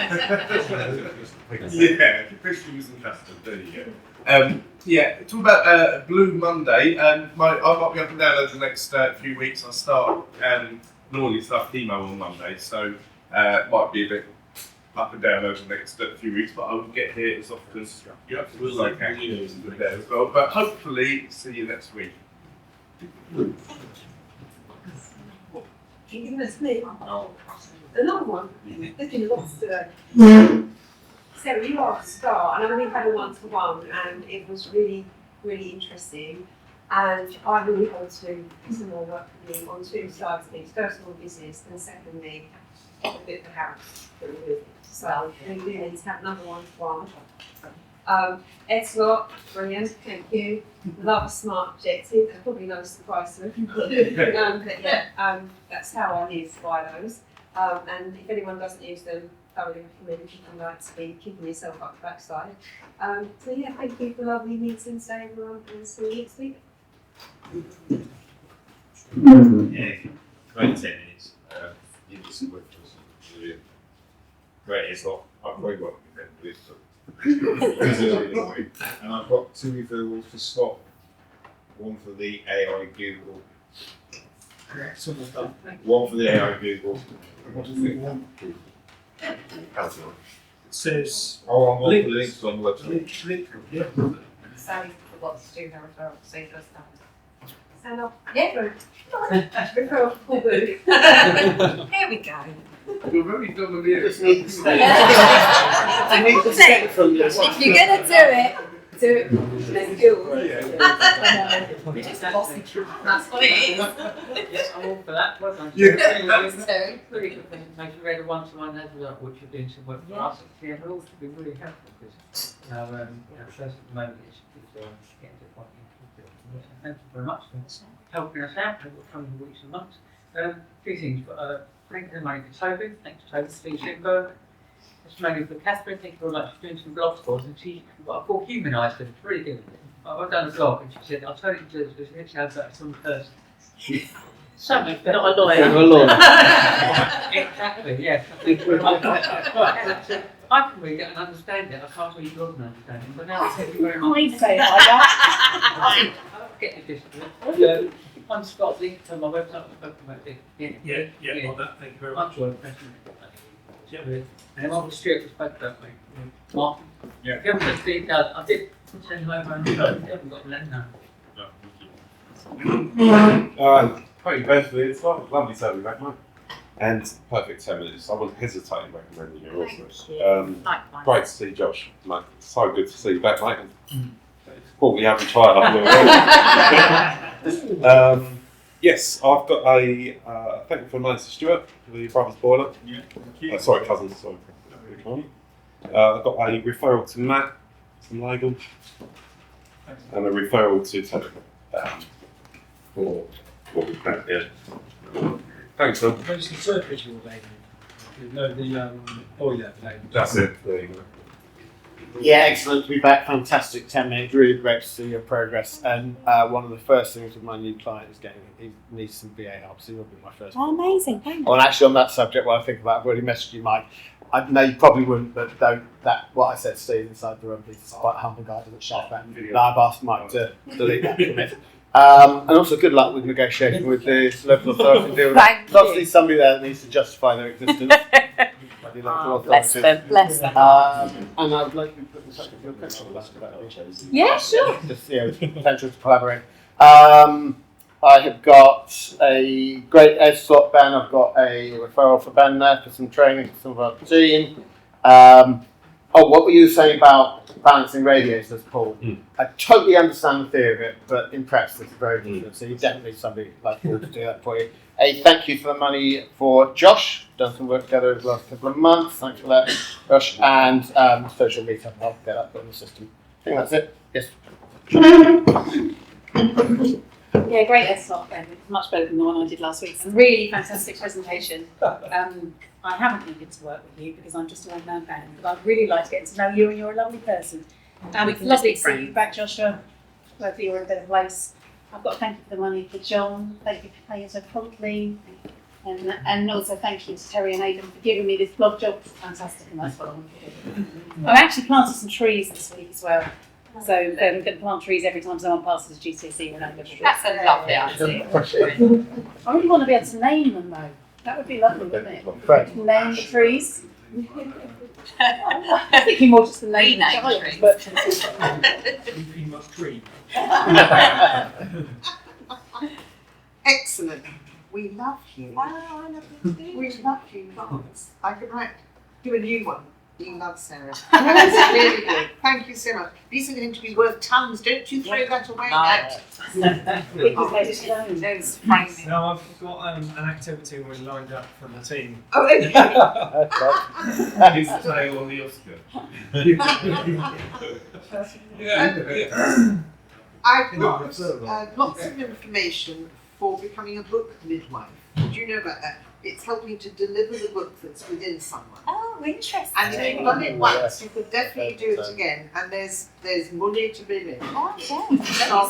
Christians and custard. There you go. Yeah, talk about Blue Monday. I might be up and down over the next few weeks. I start normally start chemo on Monday, so might be a bit up and down over the next few weeks, but I will get here as often as I can there as well. But hopefully, see you next week. Another one. There's been lots today. Sarah, you are a star, and I've only had a one-to-one, and it was really, really interesting. And I really want to do some more work with you on 2 sides of things. First of all, business, and secondly, a bit of a house. So we need to have another one for Ed's lot, brilliant, thank you. Love a smart objective, probably no surprise to everybody. But yeah, that's how I live by those. And if anyone doesn't use them, thoroughly recommend if you like to be kicking yourself up the backside. So yeah, thank you for lovely meeting today, everyone, and see you next week. Yeah, great 10 minutes. You did some work for us. Brilliant. Great, it's not. I've very well with them. And I've got 2 referrals for Scott. One for the AI Google. One for the AI Google. What is it? It says. Oh, I'm on the links on the website. Yeah. Sally forgot to do her referral, so he does that. Stand up. Yeah. Referral for boo. Here we go. You're very double eared. If you're gonna do it, let's do it. That's what it is. Yes, I'm all for that. Well done. Yeah. Really good thing to make sure every one-to-one has like what you're doing some work for us. Yeah, it all should be really helpful because first at the moment it's getting to the point. Thank you very much for helping us out over the coming weeks and months. 2 things. Thank you very much for Toby. Thanks to Toby, Steve Schindler. It's mainly for Catherine. Thank you very much for doing some blogs for us. And she, what I thought, humanised her. It's really good. I've done a blog and she said, I'll tell you to do this. Literally have that some person. So much better. Not a lawyer. Not a lawyer. Exactly, yes. Thank you very much. I can read it and understand it. I can't read yours and understand it. But now thank you very much. I'd say it like that. I'll get the gist of it. Once got link to my website, I spoke about it. Yeah, on that. Thank you very much. Much work. Yeah. And Martin Stewart was spoke about me. Martin. Yeah. If you haven't got details, I did send him over and you haven't got the letter now. Thank you both for the insight. Lovely to have you back, mate. And perfect 10 minutes. I wouldn't hesitate in recommending you also. Great to see Josh, mate. So good to see you back, mate. Thought we haven't tried up. Yes, I've got a thank you for Mr. Stewart for your brother's boiler. Yeah, thank you. Sorry, cousins. Sorry. I've got a referral to Matt from Legal and a referral to Ted for what we've had here. Thanks, Phil. Where's the surface your baby? No, the boiler baby. That's it. There you go. Yeah, excellent to be back. Fantastic 10 minutes. Really great to see your progress. And one of the first things with my new client is he needs some VA help. So you'll be my first. Oh, amazing. Thank you. Well, actually, on that subject, what I think about, I've already messaged you, Mike. I know you probably wouldn't, but don't. What I said to Steve inside the room, he's quite a humble guy, doesn't shout that. But I've asked Mike to delete that from it. And also, good luck with negotiating with the local authority. There's obviously somebody there that needs to justify their existence. Bless them, bless them. And I would like you to put in touch with your principal about it. Yeah, sure. Just potential to collaborate. I have got a great Ed slot, Ben. I've got a referral for Ben there for some training for some of our team. What were you saying about balancing radios, Paul? I totally understand the theory of it, but in practice it's very different. So you definitely need somebody like Paul to do that for you. A thank you for the money for Josh. Done some work together over the last couple of months. Thanks for that, Josh. And social meetup. I'll get that put in the system. I think that's it. Yes. Yeah, great slot then. It's much better than the one I did last week. Some really fantastic presentation. I haven't needed to work with you because I'm just a one-man band, but I'd really like to get to know you and you're a lovely person. It's lovely to see you back, Joshua. Hopefully you're in a better place. I've got to thank you for the money for John. Thank you for paying so promptly. And also thank you to Terry and Aidan for giving me this blog job. It's fantastic, and that's what I want to do. I've actually planted some trees this week as well. So I'm going to plant trees every time someone passes GCSE when I go to That's a lovely idea. I really want to be able to name them though. That would be lovely, wouldn't it? Right. Name the trees. I'm thinking more just the name of the trees. But tree. Excellent. We love you. I love you too. We love you lots. I could do a new one. You love Sarah. That's really good. Thank you so much. These are going to be worth tons. Don't you throw that away, Matt. There's framing. No, I've got an activity we lined up for the team. Oh, okay. You say all the Oscar. I've got lots of information for becoming a book midwife. Did you know about that? It's helping to deliver the book that's within someone. Oh, interesting. And if you've done it once, you could definitely do it again. And there's money to be made. Oh, yeah.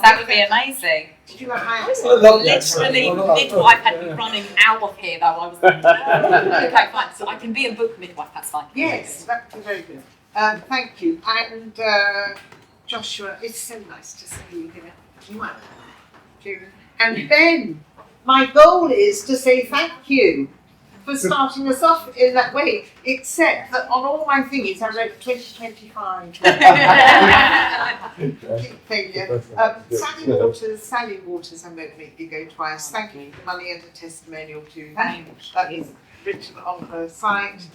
That would be amazing. Did you have my Literally, midwife had me running out of here though. I was like, okay, fine. So I can be a book midwife, that's fine. Yes, that would be very good. Thank you. And Joshua, it's so nice to see you here. And Ben, my goal is to say thank you for starting us off in that way, except that on all my thingies I wrote 2025. Failure. Sally Waters, I won't make you go twice. Thank you for the money and a testimonial too. That is written on her site.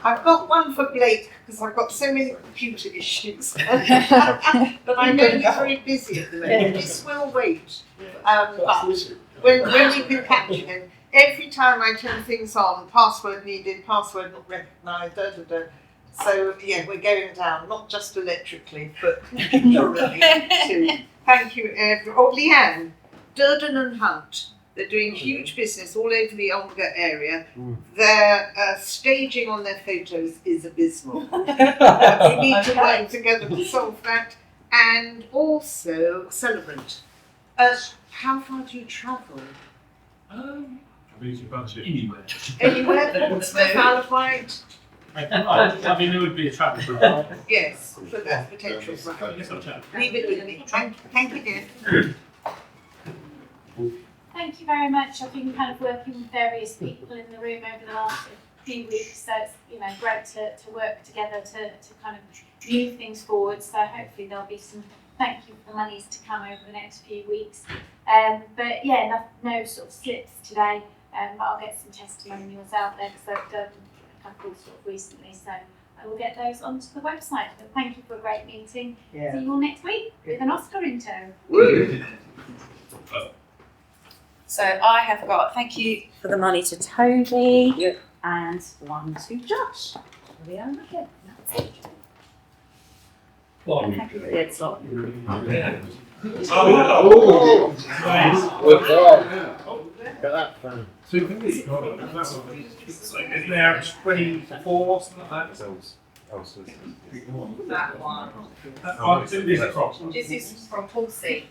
I've got one for Blake because I've got so many computer issues. But I know he's very busy at the moment. This will wait. But when we can catch him, every time I turn things on, password needed, password not recognised, So yeah, we're going down, not just electrically, but literally too. Thank you, Leanne, Durden and Hunt. They're doing huge business all over the Olga area. Their staging on their photos is abysmal. We need to work together to solve that. And also, Celebrant. How far do you travel? Anywhere. Anywhere? The Isle of Wight? I mean, it would be a travel for Yes, but that's potential. Leave it with me. Thank you, dear. Thank you very much. I've been kind of working with various people in the room over the last few weeks, so it's great to work together to kind of move things forward. So hopefully there'll be some thank you for the monies to come over the next few weeks. But yeah, no sort of slips today. But I'll get some testimonials out there because I've done a couple sort of recently. So I will get those onto the website. But thank you for a great meeting. Yeah. See you all next week with an Oscar in tow. So I have got thank you for the money to Toby and one to Josh. There we are. Okay, that's it. It's not. Look at that phone. It's now 24, something like that. That one. This is from Paul C.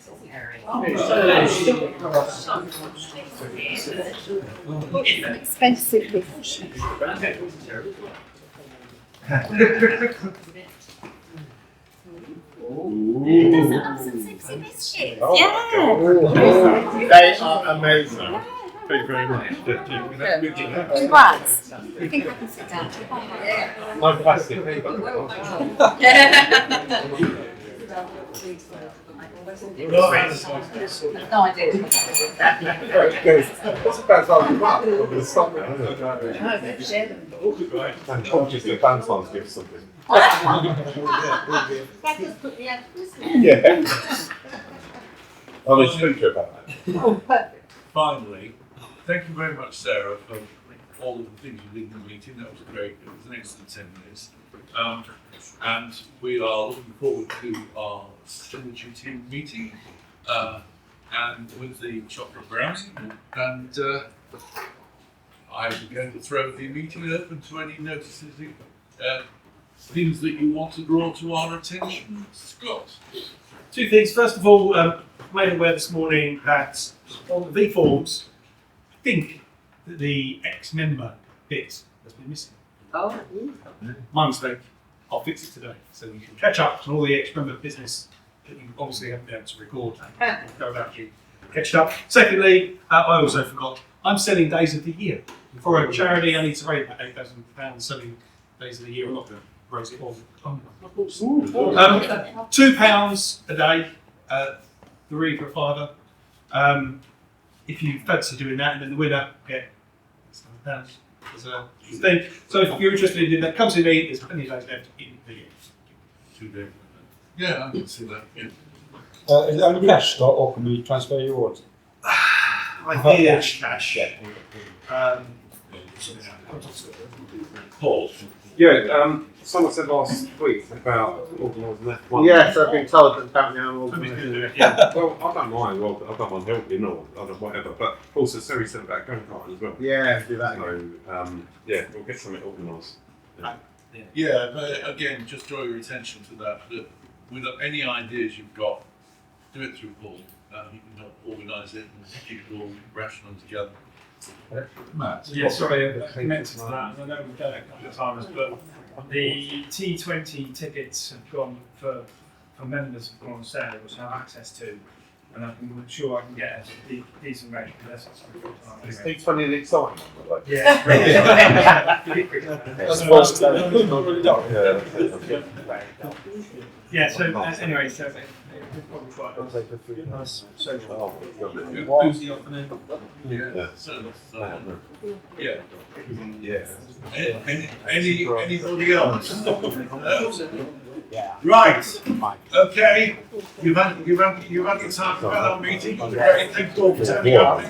Expensive fish. Oh Yeah. They are amazing. Thank you very much. Congrats. I think I can sit down. My plastic. No, I did. What's about time to I'm going to stop now. No, don't share them. And conscious that Valentine's gives something. That just put me out of business. Yeah. I'll let you speak about that. Oh, perfect. Finally, thank you very much, Sarah, for all of the things you did in the meeting. That was great. It was an excellent 10 minutes. And we are looking forward to our signature team meeting and with the chocolate brownie. And I'm going to throw the meeting open to any notices, things that you want to draw to our attention. Scott. Two things. First of all, made aware this morning that on the V forms, I think that the ex-member bit has been missing. Oh. My mistake. I'll fix it today, so you can catch up on all the ex-member business that you obviously haven't been able to record. Go about you catch up. Secondly, I also forgot, I'm selling days of the year. For a charity, I need to raise about £8,000 selling days of the year. I'm not going to raise it all. £2 a day, 3 for a £5. If you fancy doing that, and then the winner get £7. as a thing. So if you're interested in that, come to me. There's plenty of those left in the 2 days. Yeah, I can see that. Yeah. Is it only cash, Scott, or can we transfer your orders? Cash. Paul. Yeah, someone said last week about organising F1. Yes, I've been told that apparently I'm organising it. Yeah, well, I don't mind. Well, I don't mind helping or whatever. But also, Siri said about going karting as well. Yeah, do that. So, yeah, we'll get something organised. Yeah, but again, just draw your attention to that. That with any ideas you've got, do it through Paul. He can help organise it and keep it all rational together. Matt? Yeah, sorry, I meant to that, and I know we've done it a couple of times, but the T20 tickets have gone for members have gone on sale, which I have access to, and I'm sure I can get a decent rate for this. Is T20 the exciting? Yeah. That's supposed to Yeah, so anyway, so we've probably quite a nice social. Boozy afternoon. Yeah. Yeah. Yeah. Anybody else? Right. Okay. You've had the time for our meeting. Great. Thank you all for turning up.